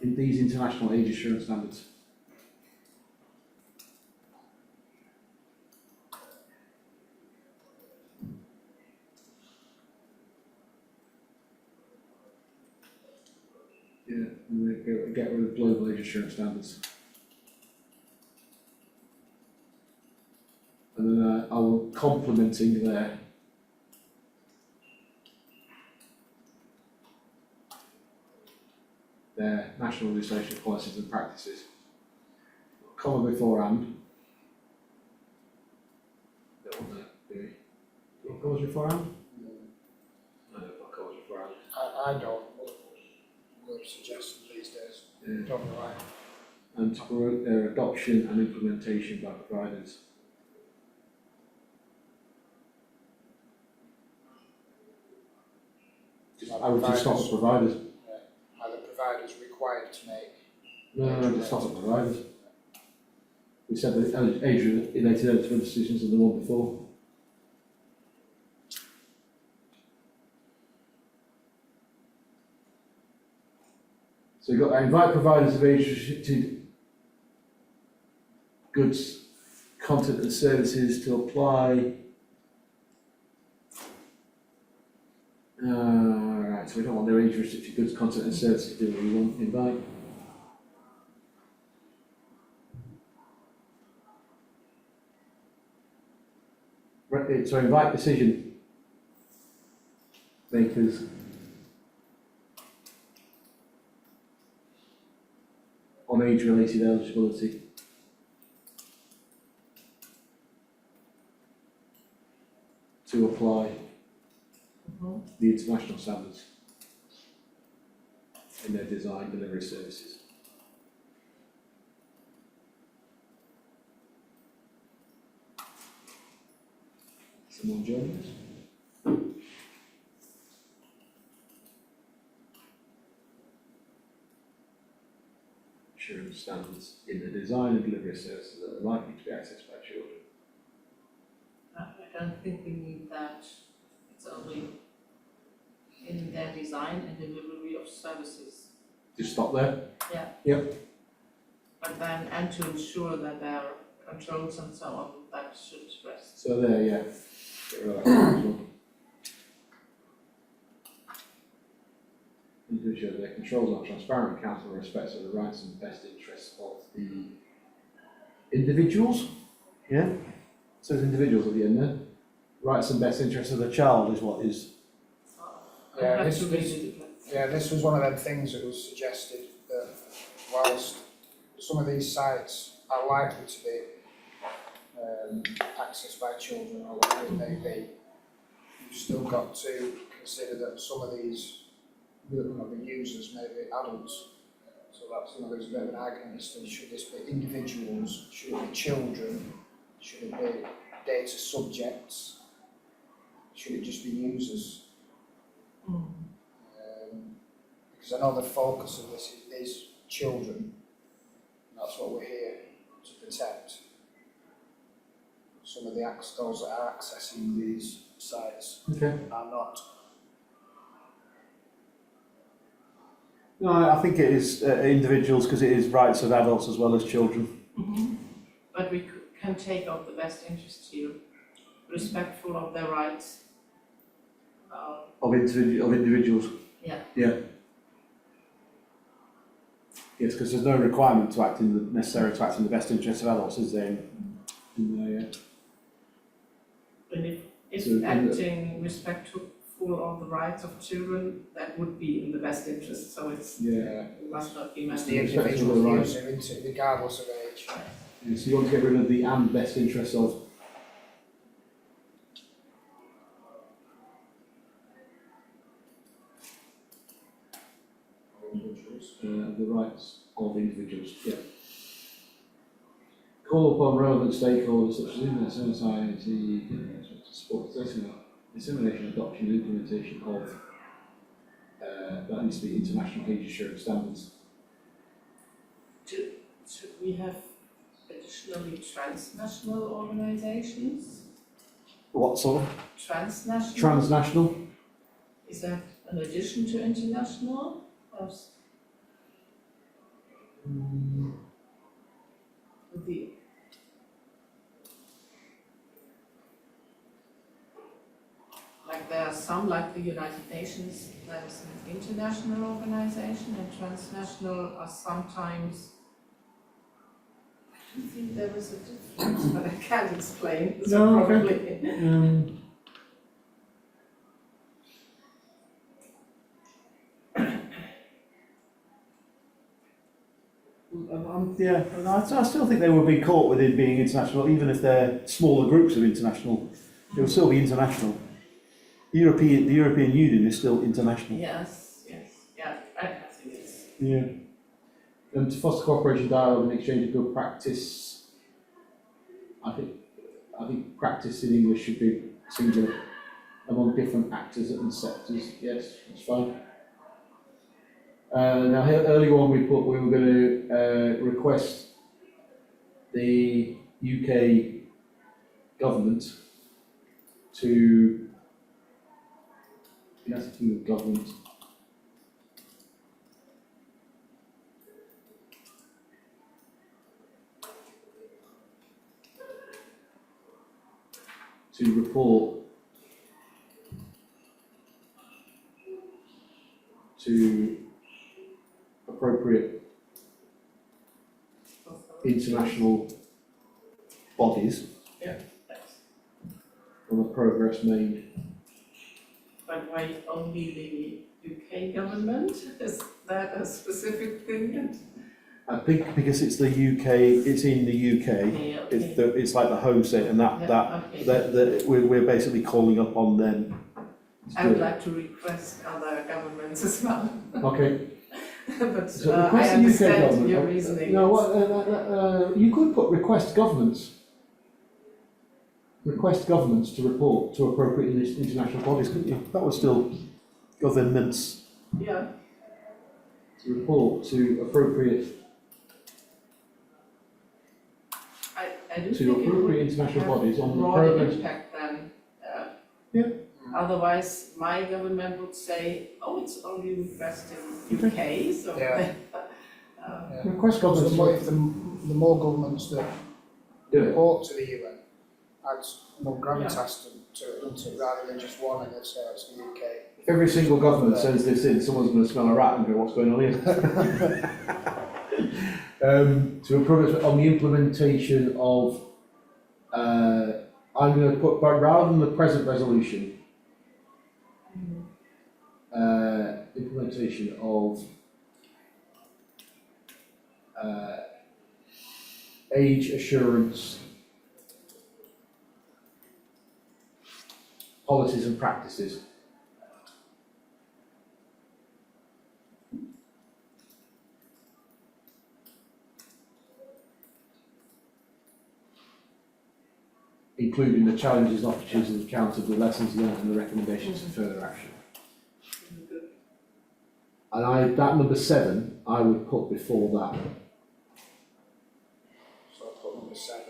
In these international age assurance standards. Yeah, and then get rid of global age assurance standards. And then I will complementing there. Their national legislation policies and practices. Comma before and. Don't want that, do we? Do you want commas before and? I don't want commas before and. I don't, but we're suggesting these days, Yeah. don't be right. And to promote their adoption and implementation by providers. I would just stop at providers. Are the providers required to make? No, just stop at providers. We said that age-related eligible decisions are the one before. So you've got invite providers of age-restricted goods, content and services to apply. Right, so we don't want their age-restricted goods, content and services, do we? We want invite. So invite decision makers on age-related eligibility to apply the international standards in their design delivery services. Someone join us? Assurance standards in the design and delivery of services that are likely to be accessed by children. I don't think we need that. It's only in their design and delivery of services. Just stop there. Yeah. Yep. But then, and to ensure that there are controls and so on, that should rest. So there, yeah. Get rid of that as well. To ensure their controls are transparent and accountable in respect of the rights and best interests of the individuals. Yeah. It says individuals at the end there. Rights and best interests of the child is what is. I Yeah, have this- to read this- it again. Yeah, this was one of them things that was suggested, that whilst some of these sites are likely to be accessed by children or whatever it may be, you've still got to consider that some of these, the users may be adults. So that's, there's a bit of an argument as to should this be individuals, should it be children, Should it be data subjects? Should it just be users? Because I know the focus of this is children. That's what we're here to protect. Some of those that are accessing these sites Okay. are not. No, I think it is individuals because it is rights of adults as well as children. But we can take out the best interest here, respectful of their rights. Of individuals. Yeah. Yeah. Yes, because there's no requirement to necessarily to act in the best interest of adults, is there? Yeah. And if So, acting respectful of the rights of children, that would be in the best interest, so it must not be It's mentioned. the individual user, isn't it, regardless of age. Yeah, so you want to get rid of the and best interest of. The rights of individuals, yeah. Call upon relevant stakeholders such as internet society to support dissemination, adoption and implementation of that needs to be international age assurance standards. Should we have additionally transnational organizations? What sort of? Transnational? Transnational? Is that an addition to international? Or the like there are some, like the United Nations, that's an international organization, and transnational are sometimes. I don't think there is a difference, but I can't explain. So No, okay. probably. Yeah, and I still think they will be caught within being international, even if they're smaller groups of international. They will still be international. The European Union is still international. Yes, yeah, I think it's. Yeah. And to foster cooperation, dialogue, and exchange of good practice. I think practice in English should be singular among different actors and sectors. Yes, that's fine. Now, earlier on we were going to request the UK government to, United Kingdom government, to report to appropriate international bodies on the progress made. But why only the UK government? Is that a specific thing? I think because it's the UK, it's in the UK. Okay. It's like the home state, and that we're basically calling up on them. I would like to request other governments as well. Okay. But So I request the UK understand government. your reasoning. No, what you could put request governments. Request governments to report to appropriate international bodies, couldn't you? That was still governments. Yeah. To report to appropriate I do to think it appropriate would international have bodies on the broader progress. impact then. Yeah. Otherwise, my government would say, oh, it's only requesting UK, so. Yeah. Request So governments. the more governments that Do it. report to the UN, adds more gravitas to it, rather than just one and it's the UK. If every single government sends this in, someone's going to smell a rat and go, what's going on here? To approve on the implementation of, I'm going to put, but rather than the present resolution, implementation of age assurance policies and practices. including the challenges and opportunities encountered, the lessons learned and the recommendations for further action. And that number 7, I would put before that. So I'll put number 7.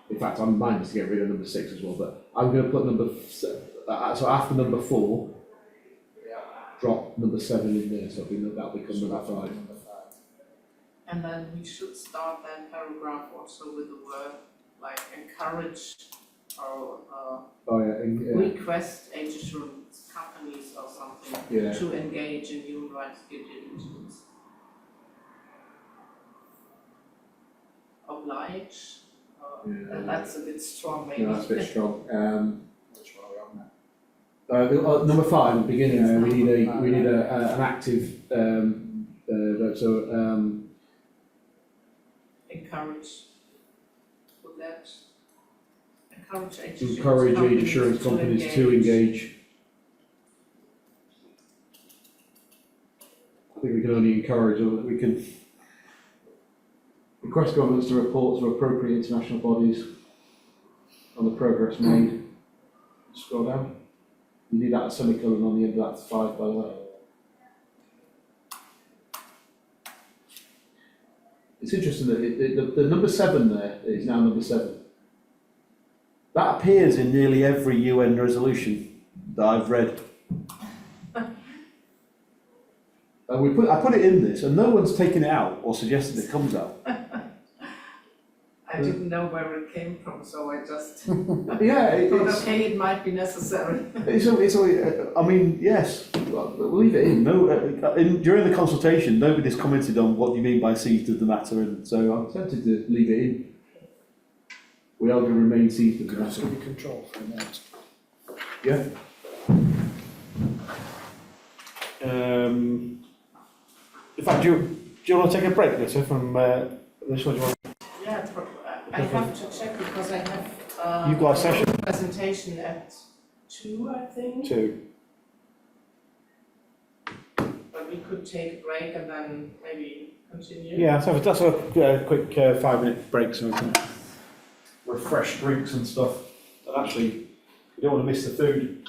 In fact, I'm minded to get rid of number 6 as well, but I'm going to put so after number 4, Yeah. drop number 7 in there, so that'll become So number that'll be 5. number 5. And then we should start that paragraph also with the word like encourage or Oh yeah, request age assurance companies or something Yeah. to engage in human rights due diligence. Oblige, Yeah. and that's a bit strong maybe. no, that's a bit strong. Which one are we on now? Number 5, at the beginning, we need an active. Encourage. Would that encourage Age assurance companies to engage. I think we can only encourage, or we can request governments to report to appropriate international bodies on the progress made. Scroll down. You need that semicolon on the end of that 5, by the way. It's interesting that the number 7 there is now number 7. That appears in nearly every UN resolution that I've read. I put it in this, and no one's taken it out or suggested it comes out. I didn't know where it came from, so I just Yeah, thought, okay, it might be necessary. I mean, yes, we'll leave it in. No, during the consultation, nobody's commented on what you mean by seized of the matter, and so I'm tempted to leave it in. We are going to remain seized of the That's matter. going to be controlled for a minute. Yeah. In fact, do you want to take a break, Lisa, from this one? Do you want? Yeah, I have to check because I have You've got a session? presentation at 2, I think. 2. But we could take a break and then maybe continue. Yeah, so that's a quick 5-minute break so we can refresh drinks and stuff. And actually, you don't want to miss the food.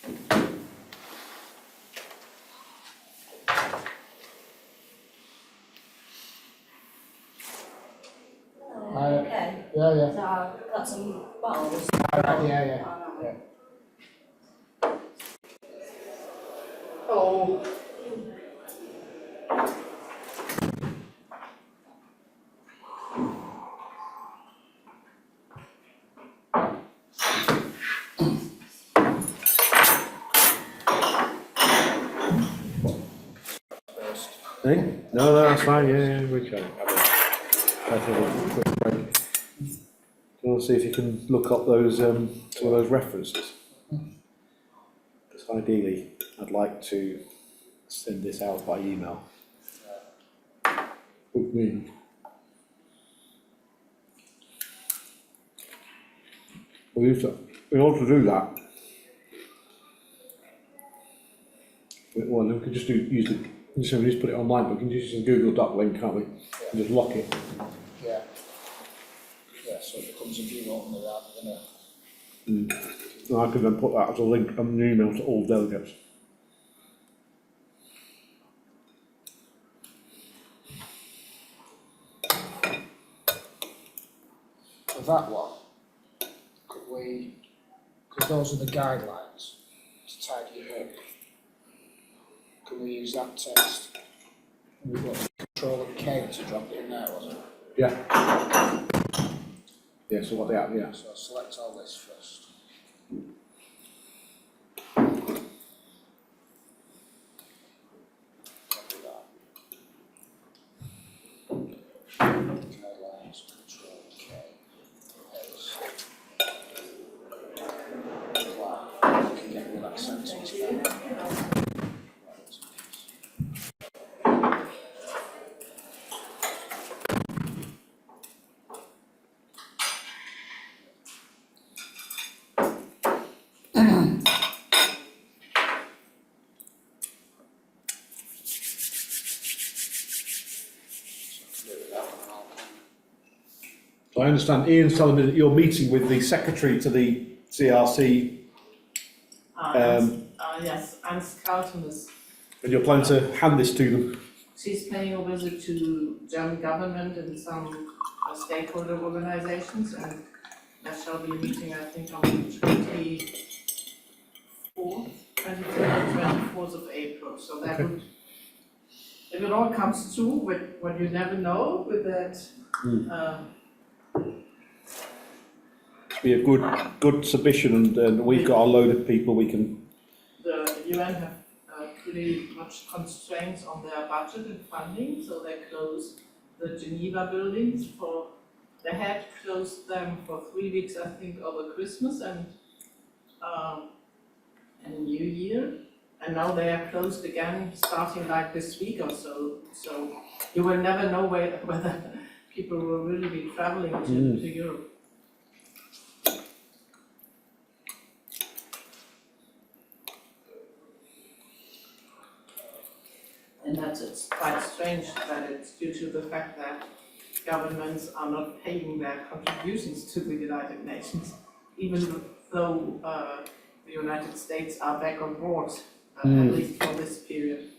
Okay. Yeah, So I've got some bottles. yeah. Oh, First. Hey? No, that's fine, yeah, we can. Have a quick break. Do you want to see if you can look up those, some of those references? Because ideally, I'd like to send this out by email. With me. In order to do that, well, we can just use just put it online, but we can just use a Google Doc link, can't we? And just lock it. Yeah. Yeah, so it becomes a view only rather than a. And I can then put that as a link on an email to all delegates. For that one, could we, because those are the guidelines to tidy it up, can we use that text? We've got Control and K to drop it in there, wasn't it? Yeah. Yeah, so what they have, yeah. So I'll select all this first. Copy that. Guidelines, Control K. Paste. Wow, I can get rid of that sentence now. So I understand Ian's telling me that you're meeting with the secretary to the CRC, yes, Anne Carlton is, and you're planning to hand this to them. she's paying a visit to German government and some stakeholder organizations, and there shall be a meeting, I think, on the 24th of April, so that would, if it all comes true, with what you never know, with that, Be a good submission, and we've got a load of people we can. the UN have pretty much constraints on their budget and funding, so they closed the Geneva buildings they had closed them for 3 weeks, I think, over Christmas and New Year. And now they are closed again, starting like this week or so. So you will never know whether people will really be traveling to Europe. And it's quite strange that it's due to the fact that governments are not paying their contributions to the United Nations, even though the United States are back on board, at least for this period.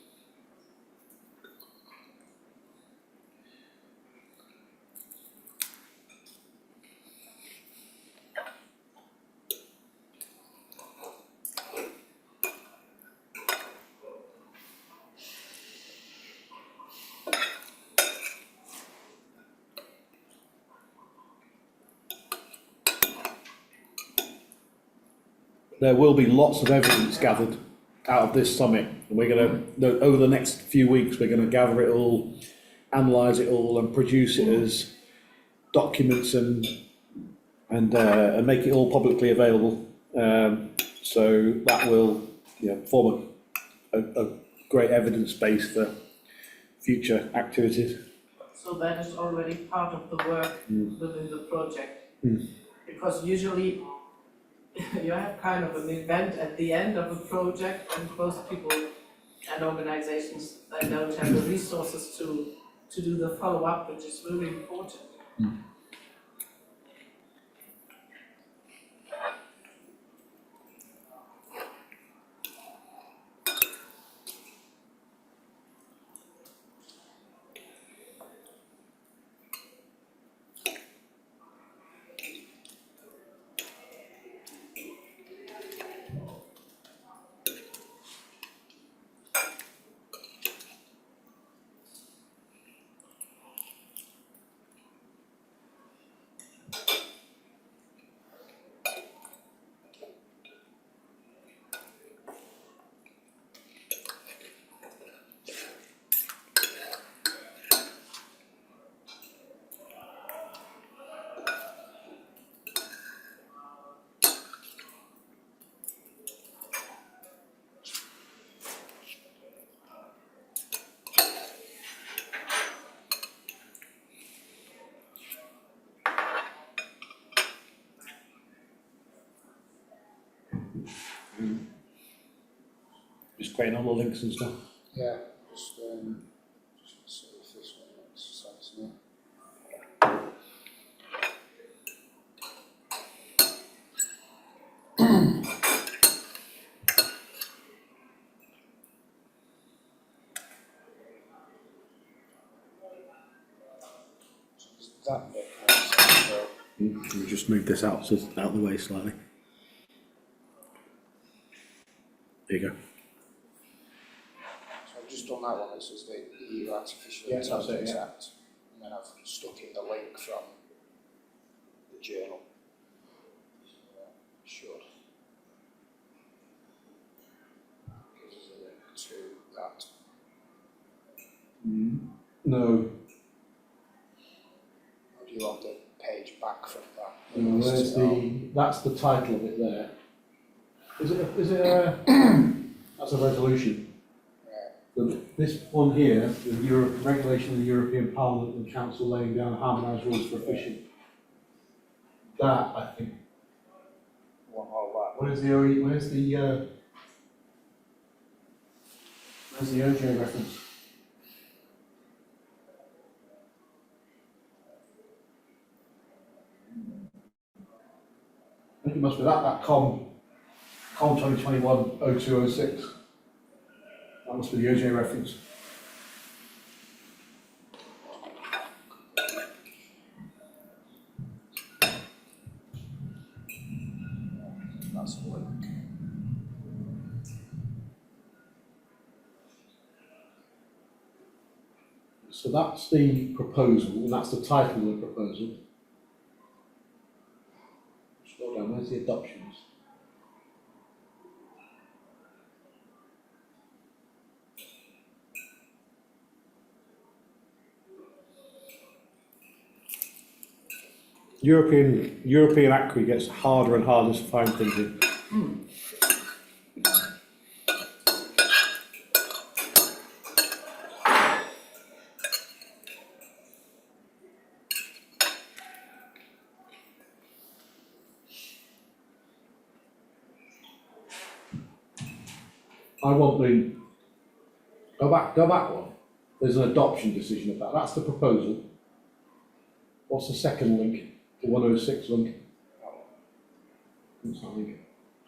There will be lots of evidence gathered out of this summit, and we're going to, over the next few weeks, we're going to gather it all, analyse it all, and produce it as documents and make it all publicly available. So that will, form a great evidence base for future activities. So that is already part of the work within the project. Because usually you have kind of an event at the end of a project, and most people and organizations, they don't have the resources to do the follow-up, which is really important. Just creating all the links and stuff. Yeah, just see if this one makes sense now. So that bit makes sense, so We'll just move this out of the way slightly. There you go. So I've just done that one, it says the EU Artificial Yeah, that's it, Intelligence yeah. Act, and then I've stuck in the link from the journal. So, should. Gives us a link to that. No, Or do you want the page back from that? where's that's the title of it there. Is it that's a resolution. Yeah. This one here, the regulation of the European Parliament and Council laying down harmonised rules for fishing. That, I think, Want all where's the OJ reference? I think it must be that COM 2021-0206. That must be the OJ reference. that? That's a link. So that's the proposal, and that's the title of the proposal. Scroll down, where's the adoptions? European Acri gets harder and harder to find things in. I want the go back one. There's an adoption decision of that. That's the proposal. What's the second link? The 106 link. What's that link?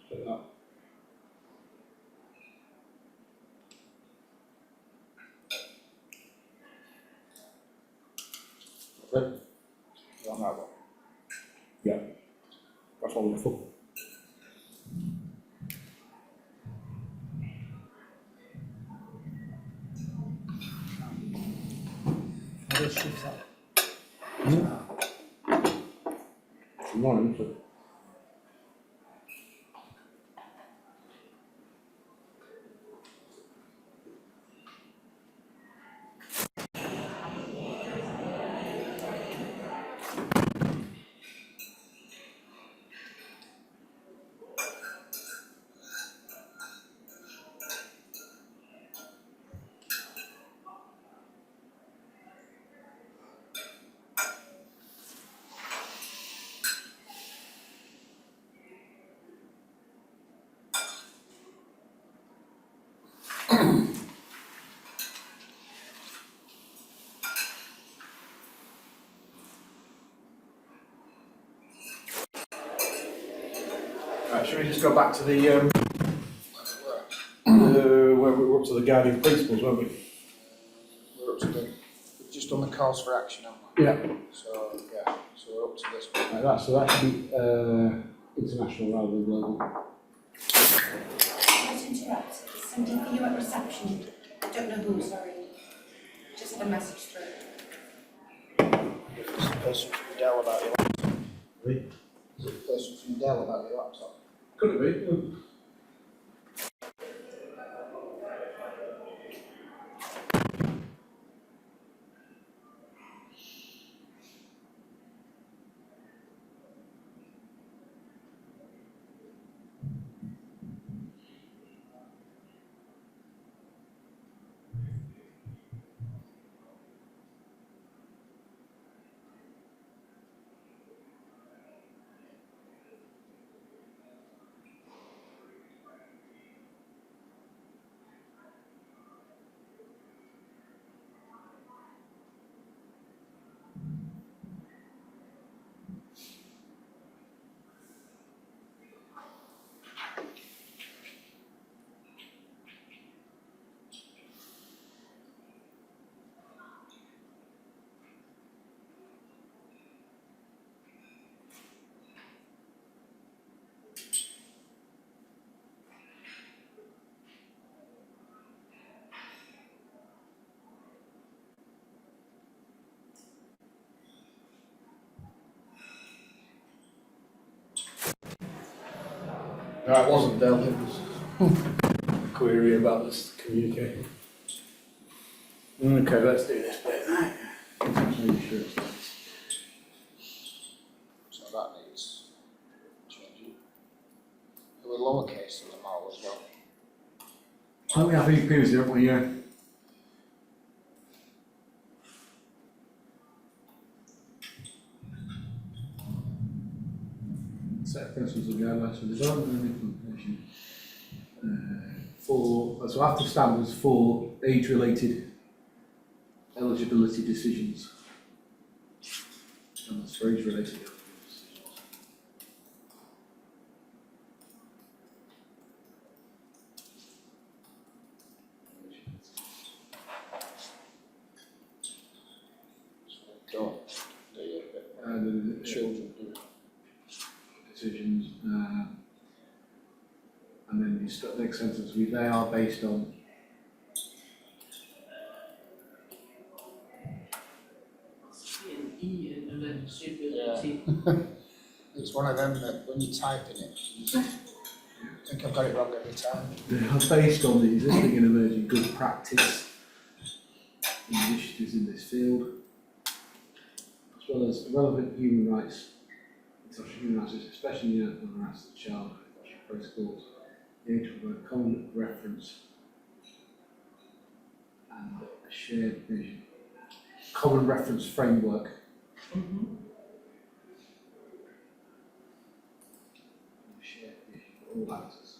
Check that. Okay. You want that one? Yeah. That's wonderful. How does shift that? Mine, so. Right, should we just go back to the where we were up to the guiding principles, weren't we? We're up to we've just done the calls for action, haven't we? Yeah. So, yeah, so we're up to this one. Right, so that should be international rather than global. Let's interrupt. There's something for you at reception. I don't know who, sorry. Just had a message through. If it's the person from Dell about your laptop. Really? Is it the person from Dell about your laptop? Could it be? No, it wasn't Del, it was a query about this communique. Okay, let's do this bit now. So that needs changing. There were lowercase in them all as well. Oh, we have EP previously, haven't we? Yeah. Set of principles and guidelines for development and implementation. So after standards for age-related eligibility decisions. And that's for age-related eligibility decisions. Don't do you? And Children do. decisions, and then the next sentence, they are based on E in eligibility. It's one of them that when you type in it, you think I've got it wrong every time. they are based on the existing and emerging good practice initiatives in this field, as well as relevant human rights, international human rights, especially the rights of the child, protocols, the age of a common reference and a shared vision. Common reference framework. Mhm. Shared vision for all actors.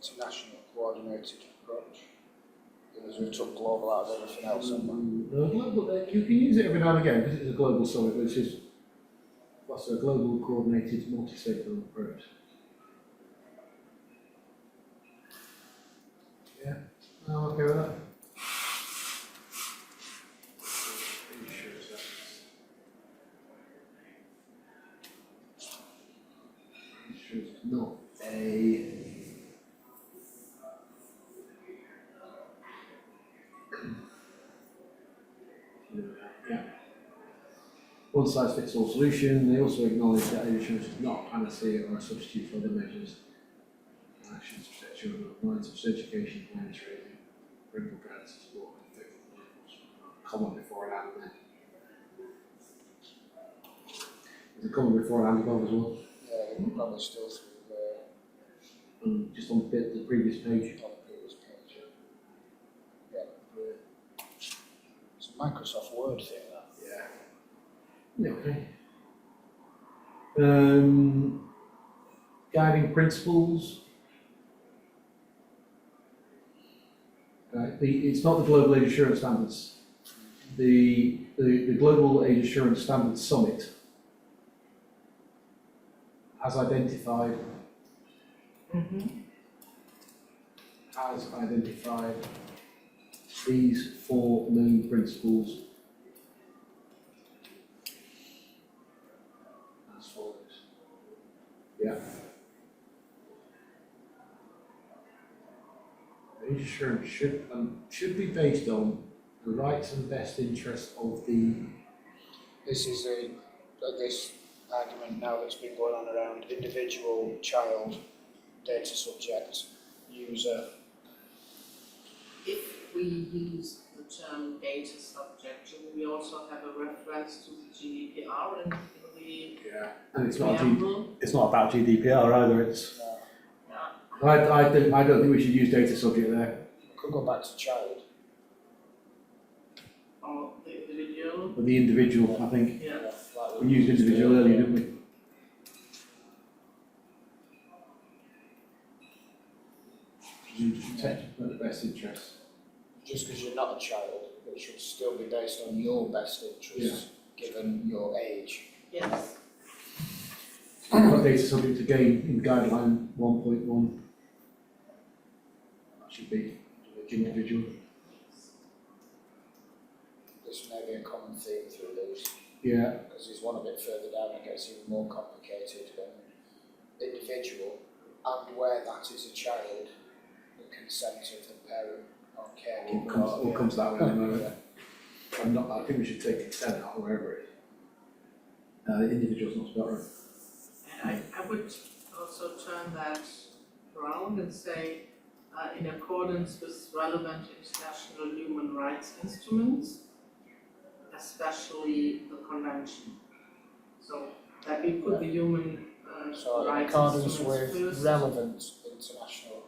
International coordinated approach. Because we took global out of everything else, haven't we? You can use it every now and again because it's a global summit, which is what's a global coordinated multi-stakeholder approach. Yeah, I'm okay with that. Pretty sure it's not a. Yeah. One size fits all solution. They also acknowledge that insurance is not a panacea or a substitute for other measures and actions to protect children online, such as education, awareness raising, parental guidance, support, and effective law enforcement. Common before and after. There's a common before and above as well. Yeah, we're probably still through Just on the previous page. on the previous page. Yeah. It's a Microsoft Word thing, that. Yeah. Okay. Guiding principles. It's not the Global Age Assurance Standards. The Global Age Assurance Standards Summit has identified these four main principles as follows. Yeah. Age assurance should be based on the rights and best interests of the. This is this argument now that's been going on around individual, child, data subject, user. If we use the term data subject, should we also have a reference to the GDPR in the And it's preamble? it's not about GDPR either. It's. Yeah. I don't think we should use data subject there. Could go back to child. Or the individual? But the individual, I think. Yeah. Like We used individual earlier, didn't we? Protect the best interests. Just because you're not a child, it should still be based on your best interests, given your age. Yes. Got data subject again in guideline 1.1. That should be individual. This may be a common theme through these, Yeah. because there's one a bit further down that gets even more complicated than individual, and where that is a child, the consent of the parent or caregiver. All comes that way at the moment. I think we should take consent out wherever it is. Individuals not spelled right. And I would also turn that around and say, in accordance with relevant international human rights instruments, especially the convention. So that we put the human So in rights accordance instruments with first. relevant international.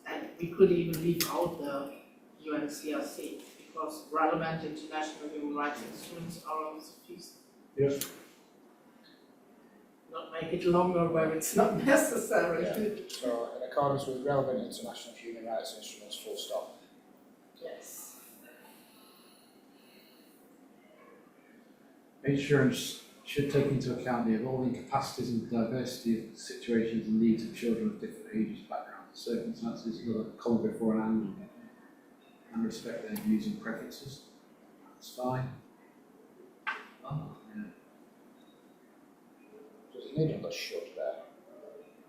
And we could even leave out the UNCRC, because relevant international human rights instruments are also feasible. Yes. Not make it longer where it's not necessary. Yeah. So in accordance with relevant international human rights instruments, full stop. Yes. Insurance should take into account the evolving capacities and diversity of situations and needs of children of different ages, backgrounds, circumstances, another comma before an and respect their views and preferences. That's fine. Oh, yeah. Does it need another should there?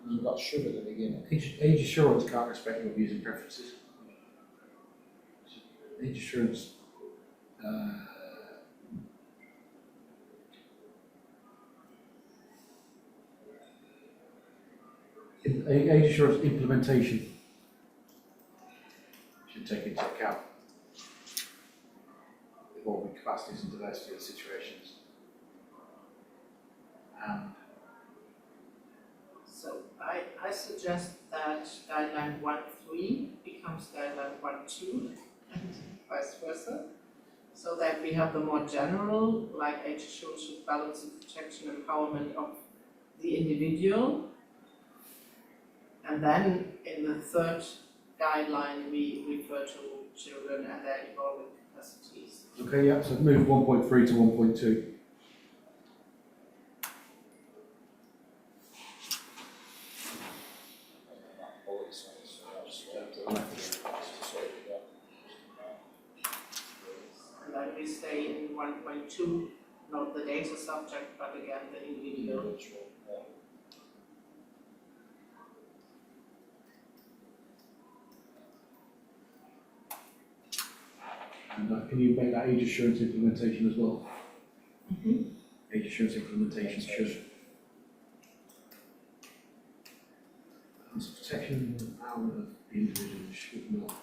You've got should at the beginning. Age assurance can't respect your views and preferences. Age assurance. Age assurance implementation should take into account evolving capacities and diversity of situations. So I suggest that guideline 1.3 becomes guideline 1.2 and vice versa. So that we have the more general, like age assurance should balance the protection and empowerment of the individual. And then in the third guideline, we refer to children and their evolving capacities. Okay, yeah, so move 1.3 to 1.2. And then we say in 1.2, not the data subject, but again the individual. And can you make that age assurance implementation as well? Mm-hmm. Age assurance implementation should. As protection and empowerment of the individual should not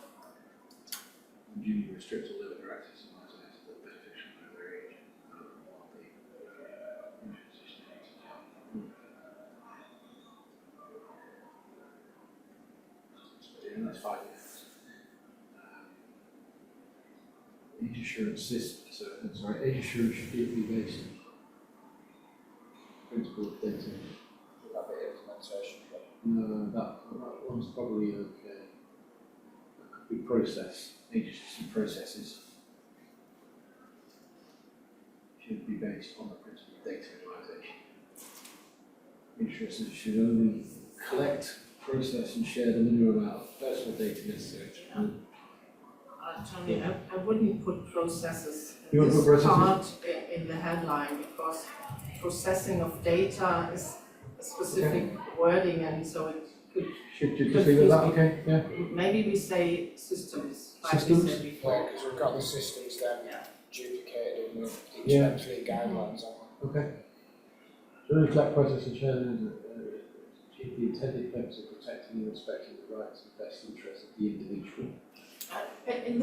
unduly restrict or limit their access to life that are beneficial to their age and well-being. Yeah, that's 5 years. Age assurance system, age assurance should be based on principle of data. That bit of implementation. No, that one's probably okay. That could be process, age system processes should be based on the principle of data minimization. Insurers should only collect, process and share the minimum amount of personal data necessary to Tony, I wouldn't put processes You in wouldn't this put part in the headline, because processing of data is a specific wording, and so it could, Should you just leave it at that, okay? Yeah. maybe we say systems, like Systems? we said before. Yeah, because we've got the systems then Yeah. duplicated in with each Yeah. of them 3 guidelines, haven't we? Okay. Should only collect, process and share the achieve the intended purpose of protecting and respecting the rights and best interests of the individual. In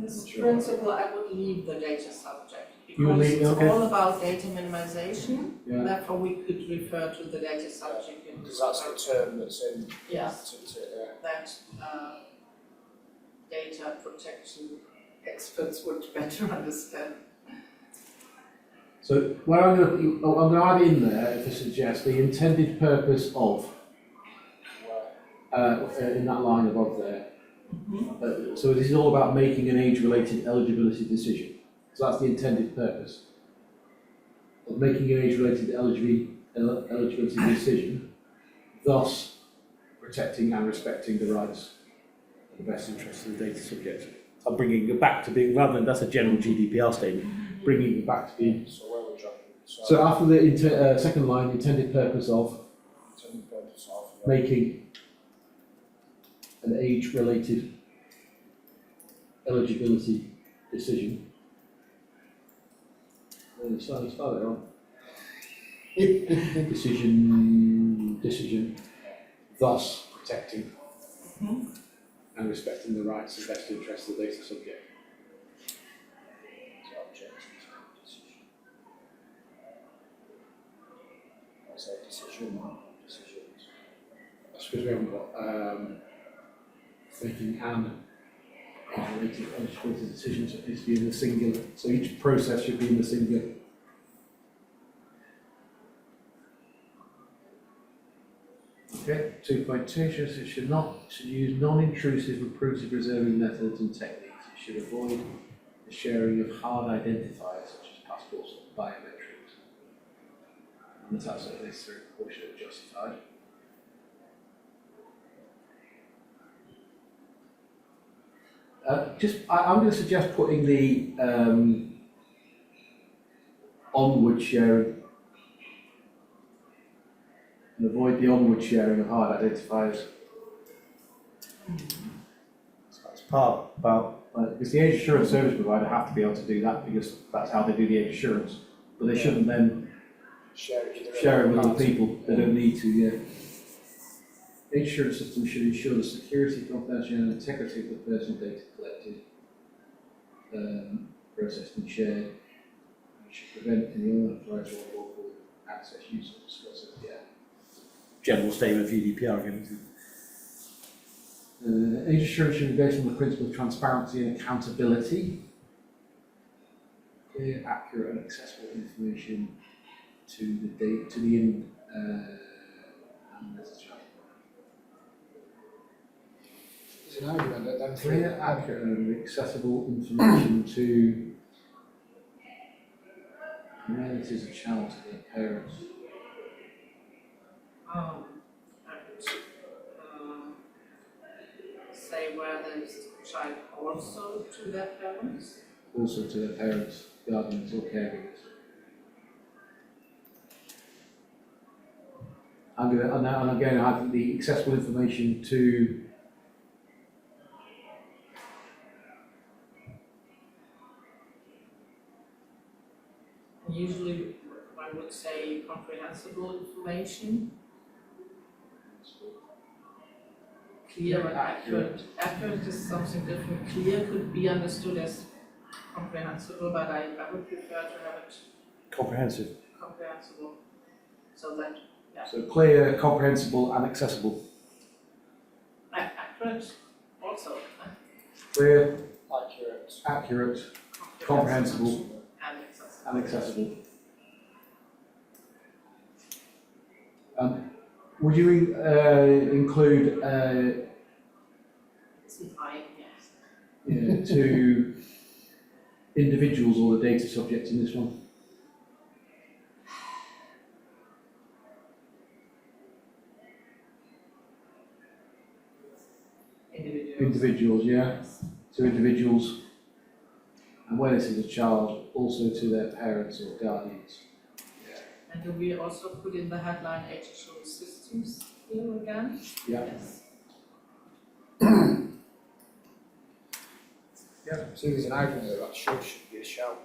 this Sure. principle, I would leave the data subject, You would because leave- it's okay. all about data minimization, Yeah. therefore we could refer to the data subject in. Because that's the term that's in. Yes. Yeah. That data protection experts would better understand. So where I'm going to add in there, if I suggest, the intended purpose of, in that line above there. So this is all about making an age-related eligibility decision. So that's the intended purpose of making an age-related eligibility decision, thus protecting and respecting the rights and the best interests of the data subject. I'm bringing it back to being, rather than that's a general GDPR statement, bringing it back to being. So where we're dropping. So after the second line, intended purpose of intended purpose of. making an age-related eligibility decision. Spell it wrong. Decision, thus protecting and respecting the rights and best interests of the data subject. What's that decisions? That's because we haven't got making and related eligibility decisions, it needs to be in the singular. So each process should be in the singular. Okay, 2.2 should use non-intrusive and preserving methods and techniques. It should avoid the sharing of hard identifiers such as passports or biometrics. And that's absolutely necessary, proportionate, justified. I'm going to suggest putting the onward sharing and avoid the onward sharing of hard identifiers. So that's part about, because the age assurance service provider have to be able to do that because that's how they do the age assurance, but they shouldn't then share it with other people. They don't need to, yeah. Age assurance system should ensure the security, confidentiality and integrity of the personal data collected, processed and shared. It should prevent any unauthorized or unlawful access, use or disclosure. Yeah. General statement of GDPR again. Age assurance should be based on the principle of transparency and accountability. Clear, accurate and accessible information to the data, to the There's an argument that them three clear, accurate and accessible information to relatives of child to their parents. I would say where there's child also to their parents. Also to their parents, guardians or caregivers. I'm going to, and again, I have the accessible information to Usually, I would say comprehensible information. Clear and accurate. Accurate is something different. Clear could be understood as comprehensible, but I would prefer to have it comprehensive. comprehensible. So that, yeah. So clear, comprehensible and accessible. Accurate also. Clear, accurate, comprehensible And accessible. and accessible. Would you include It's an I, yes. to individuals or the data subject in this one? Individuals, yeah. Yes. To individuals, and when this is a child, also to their parents or guardians. And do we also put in the headline age assurance systems here again? Yeah. Yes. yeah. See, there's an argument that should be a shall.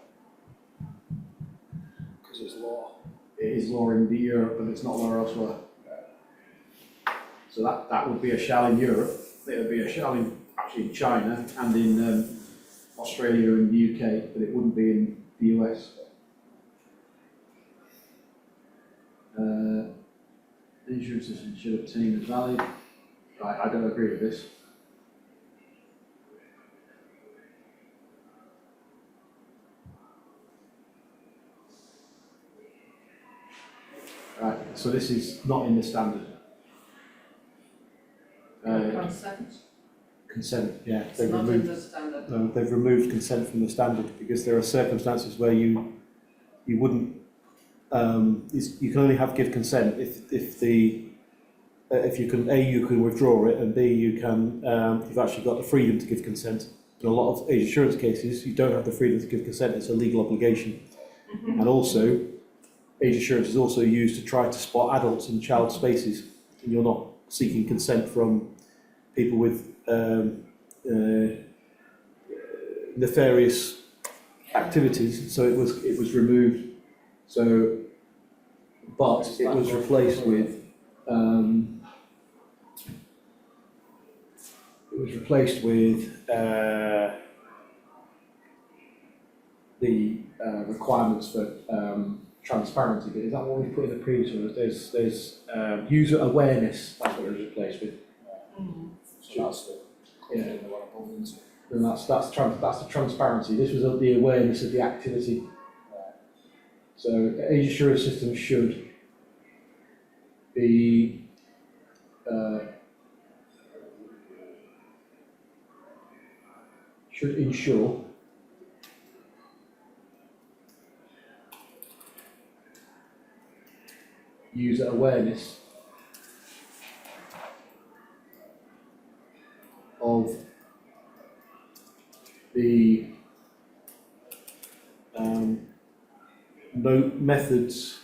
Because it's law. It is law in Europe, but it's not law elsewhere. So that would be a shall in Europe. It would be a shall actually in China and in Australia and the UK, but it wouldn't be in the US. Insurance system should obtain as valid. Right, I don't agree with this. Right, so this is not in the standard. Consent? Consent, yeah. It's not in the standard. No, they've removed consent from the standard because there are circumstances where you wouldn't. You can only give consent if you can you can withdraw it, and B you can you've actually got the freedom to give consent. In a lot of age assurance cases, you don't have the freedom to give consent; it's a legal obligation. And also, age assurance is also used to try to spot adults in child spaces, and you're not seeking consent from people with nefarious activities, so it was removed. So, but it was replaced with the requirements for transparency. But is that what we put in the previous one? There's user awareness. That's what it was replaced with. So that's the one above, isn't it? And that's the transparency. This was the awareness of the activity. So age assurance systems should be should ensure user awareness of the methods.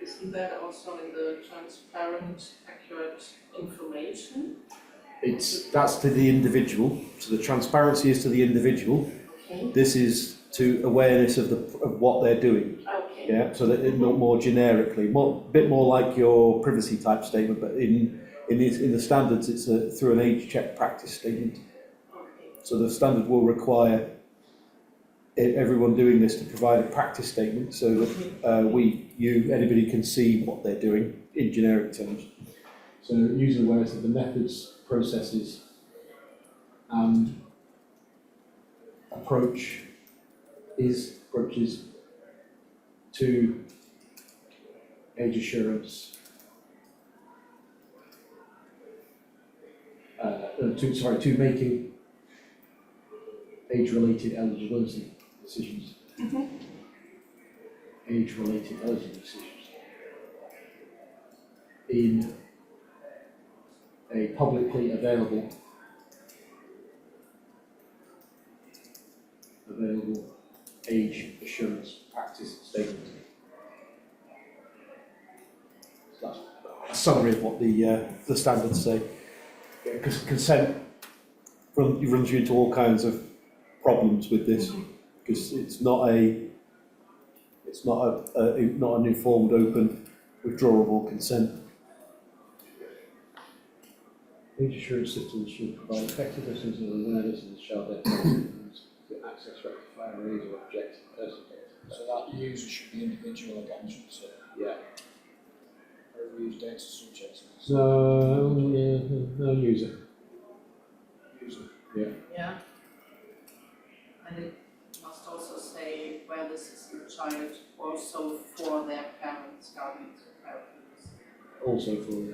Isn't that also in the transparent, accurate information? That's to the individual. So the transparency is to the individual. Okay. This is to awareness of what they're doing. Okay. Yeah. So that it not more generically, a bit more like your privacy type statement, but in the standards, it's through an age check practice statement. Okay. So the standard will require everyone doing this to provide a practice statement, so that anybody can see what they're doing in generic terms. So user awareness of the methods, processes, and approaches to age assurance. To making age-related eligibility decisions. Age-related eligibility decisions in a publicly available age assurance practice statement. So that's a summary of what the standards say. Because consent runs you into all kinds of problems with this, because it's not an informed, open, withdrawable consent. Age assurance systems should provide effective lessons of awareness of the child to access rectifier arrays or objective person data. So that user should be individual again, shouldn't it? Yeah. Or use data subjects. No user. User. Yeah. Yeah. And it must also say where this is the child, also for their parents, guardians, or parents. Also for the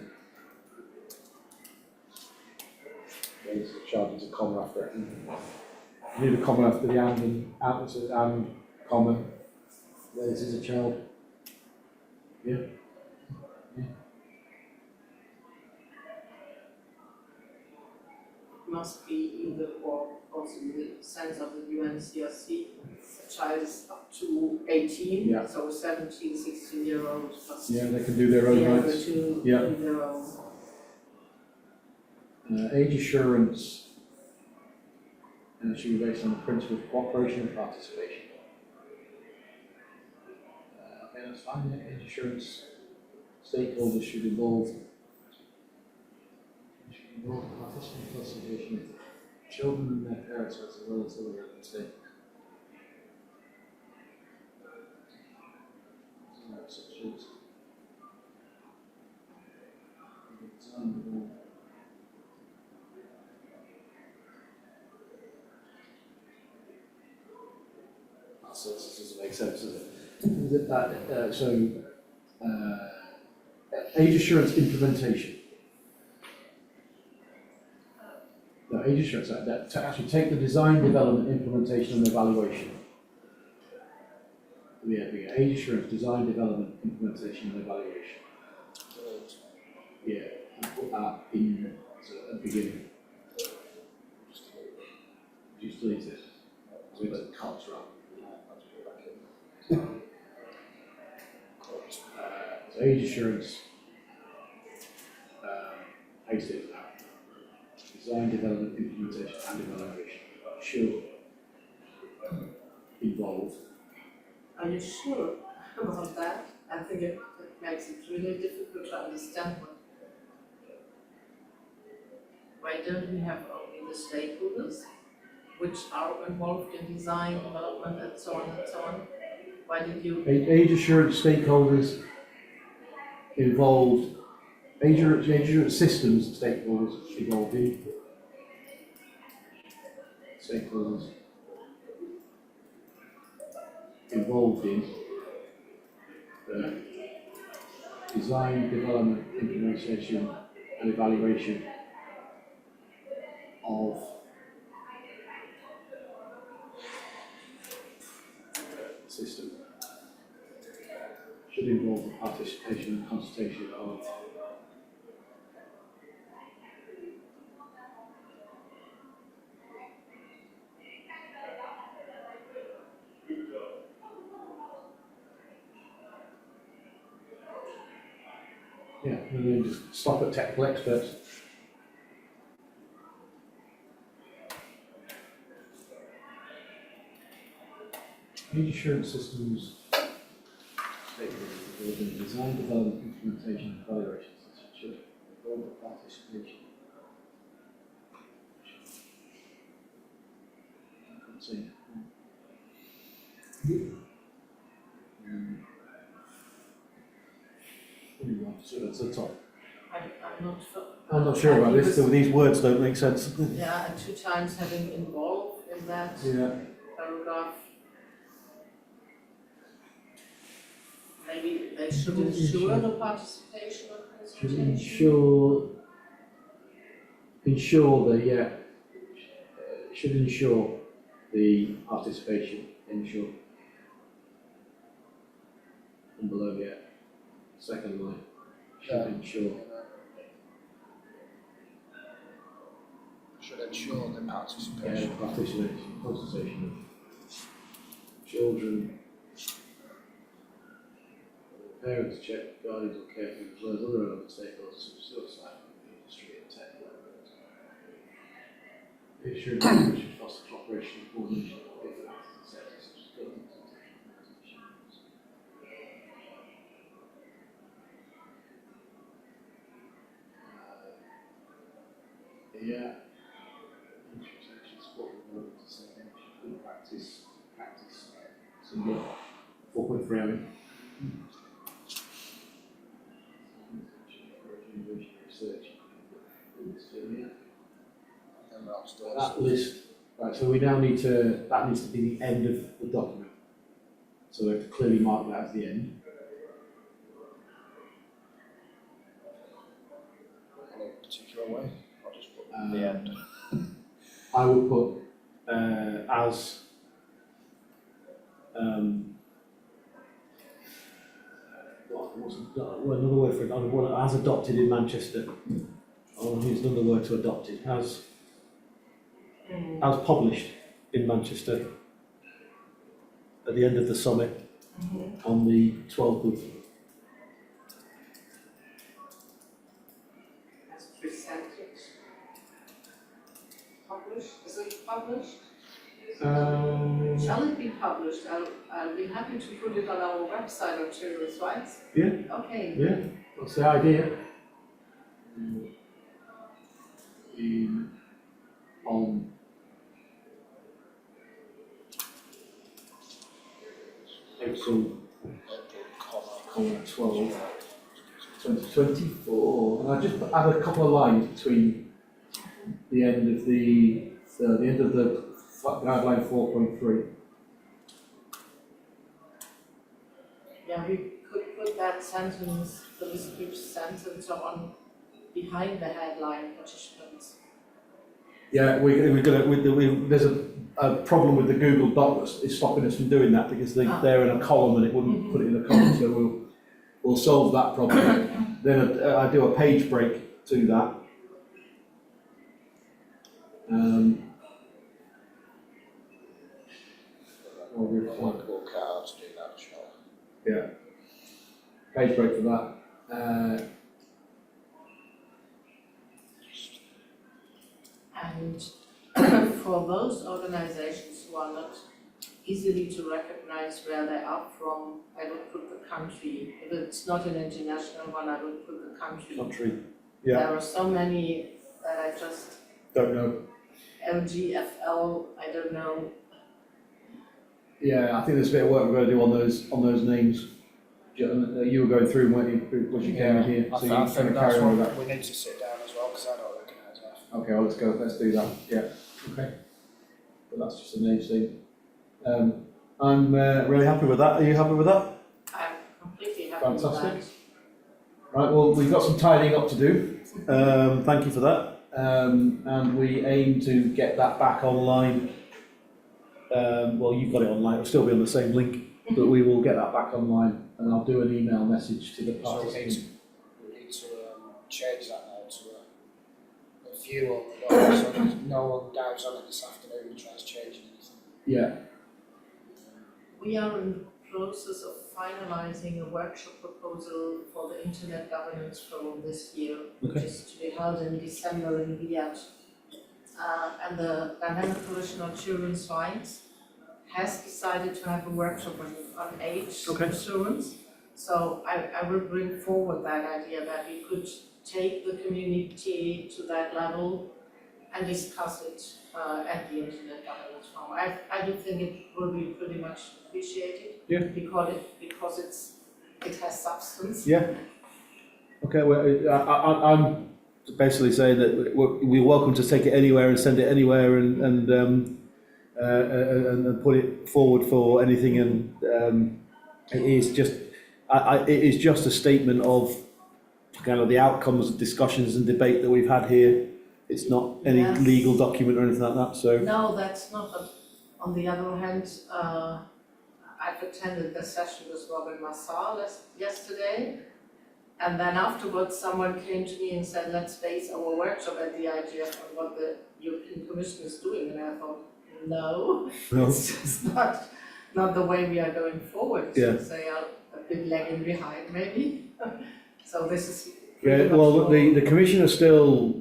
there's a child is a comma after it. You need a comma after the and comma. This is a child. Yeah. Must be in the, or also in the sense of the UNCRC, the child is up to 18, Yeah. so 17, 16-year-olds must Yeah, they can do their own be able rights. to Yeah. do their own. Age assurance should be based on the principle of cooperation and participation. Okay, that's fine. Yeah. Age assurance stakeholders should involve participant consultation of children and their parents as well as other relevant stakeholders. Such as so this doesn't make sense, does it? Age assurance implementation. No, age assurance, to actually take the design, development, implementation and evaluation. Yeah, age assurance, design, development, implementation and evaluation. Yeah, and put that in at the beginning. Just delete it. So it cuts around. So age assurance design, development, implementation and evaluation should involve. Are you sure about that? I think it makes it really difficult to understand why don't we have only the stakeholders, which are involved in design, development, and so on and so on? Why did you? Age assurance stakeholders involved, age assurance systems stakeholders involved in. Stakeholders involved in design, development, implementation and evaluation of system. Should involve the participation and consultation of and then just stop at technical experts. Age assurance systems stakeholders involved in design, development, implementation, and evaluation should involve the participation. I can't see. So that's the top. I'm not sure. I'm not sure about this, so these words don't make sense. Yeah, and 2 times having involved in that paragraph. Maybe they should ensure the participation of Should consultation. ensure should ensure the participation, ensure. And below, second line, should ensure. Should ensure the participation. Participation, consultation of children, parents, check, guardians or caregivers, as well as other relevant stakeholders of suicide, industry and tech. It should foster cooperation and coordination of different sectors such as government and technical organisations. Practice. So yeah, 4.3 I mean. Research in this field, And that's the that list, right, so we now need to, that needs to be the end of the document. So we have to clearly mark that as the end. any particular way, or just put the end. I would put as another word for it, as adopted in Manchester. I'll use another word to adopted, as published in Manchester at the end of the summit on the 12th of As presented. Published, is it published? Shall it be published? I'll be happy to put it on our website or materials, right? Yeah. Okay. Yeah, that's the idea. On April 12, 2024, and I just add a couple of lines between the end of the guideline 4.3. Yeah, we could put that sentence, the descriptive sentence on behind the headline participants. Yeah, we're gonna. There's a problem with the Google Doc that is stopping us from doing that because they're in a column and it wouldn't put it in a column. So we'll solve that problem. Then I do a page break to that. Work out to do that, shall Yeah. Page break for that. And for those organizations who are not easily to recognize where they are from, I would put the country. If it's not an international one, I would put the country. Yeah, There are so many that I just, don't know. LGFL, I don't know. Yeah, I think there's a bit of work we're going to do on those names. You were going through when you came in here, I so think you that's kind of carry on with that. what we need to sit down as well, because I don't recognise that. Okay, well, let's go. Let's do that. Yeah. Okay. But that's just a name thing. I'm really happy with that. Are you happy with that? I'm completely happy with that. Fantastic. Right. Well, we've got some tidying up to do. Thank you for that. And we aim to get that back online. Well, you've got it online. It'll still be on the same link, but we will get that back online, and I'll do an email message to the So participants. we need to change that now to a view on the doc, so that no one dives on it this afternoon and tries changing anything. Yeah. We are in the process of finalizing a workshop proposal for the Internet Governance Forum this year, which Okay. is to be held in December in Riyadh. And the Dynamic Coalition on Children's Rights has decided to have a workshop on age Okay. assurance. So I will bring forward that idea that we could take the community to that level and discuss it at the Internet Governance Forum. I do think it will be pretty much appreciated. Yeah. Because it has substance. Yeah. Okay. Well, I'm basically saying that we're welcome to take it anywhere and send it anywhere and put it forward for anything. And it is just a statement of kind of the outcomes of discussions and debate that we've had here. It's not any Yes. legal document or anything like that. So No, that's not, but on the other hand, I've attended the session with Robin Massar yesterday, and then afterwards someone came to me and said, let's base our workshop at the IGF on what the European Commission is doing, and I thought, no, it's just not the way we are going forward. Yeah. They are a bit lagging behind maybe, so this is. yeah. pretty much Well, more- the commissioner still.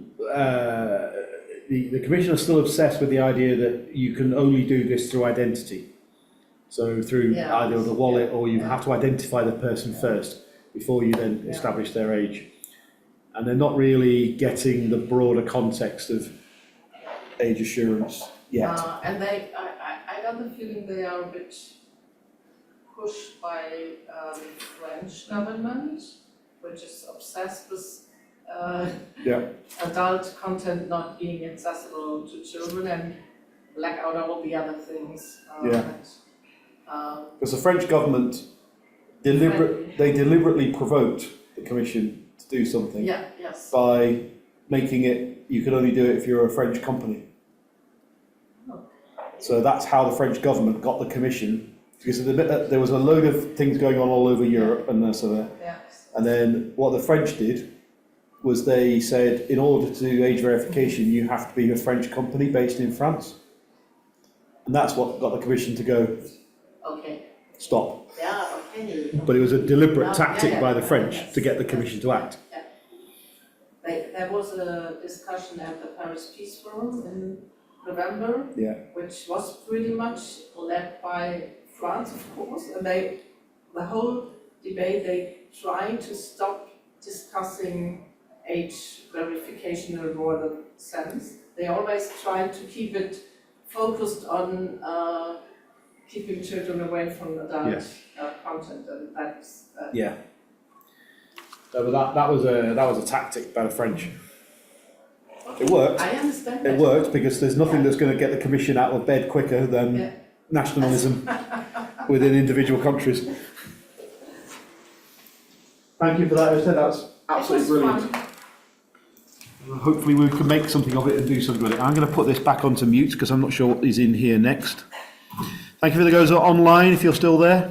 The commissioner is still obsessed with the idea that you can only do this through identity. So through Yeah. either the wallet or you Yeah. have to identify the person first before you then Yeah. establish their age. And they're not really getting the broader context of age assurance yet. And I got the feeling they are a bit pushed by the French government, which is obsessed with Yeah. adult content not being accessible to children and black out all the other things. Yeah. Because the French government deliberately provoked the commission to do something Yes. by making it, you can only do it if you're a French company. Oh. So that's how the French government got the commission, because there was a load of things going on all over Europe and so there. Yes. And then what the French did was they said, in order to do age verification, you have to be a French company based in France. And that's what got the commission to go, Okay. stop. Yeah, okay. But it was a deliberate Yeah, tactic yeah, by the yeah, French yes. to get the commission to act. There was a discussion at the Paris Peace Forum in November, Yeah. which was pretty much led by France, of course, and the whole debate, they tried to stop discussing age verification in a broader sense. They always tried to keep it focused on keeping children away from adult Yes. content, and that's Yeah. So that was a tactic by the French. It worked. I understand It that. worked because there's nothing that's going to get the commission out of bed quicker than Yeah. nationalism within individual countries. Thank you for that. I said that's absolutely It was brilliant. fun. Hopefully we can make something of it and do something with it. I'm going to put this back onto mute because I'm not sure what is in here next. Thank you for the guys online if you're still there.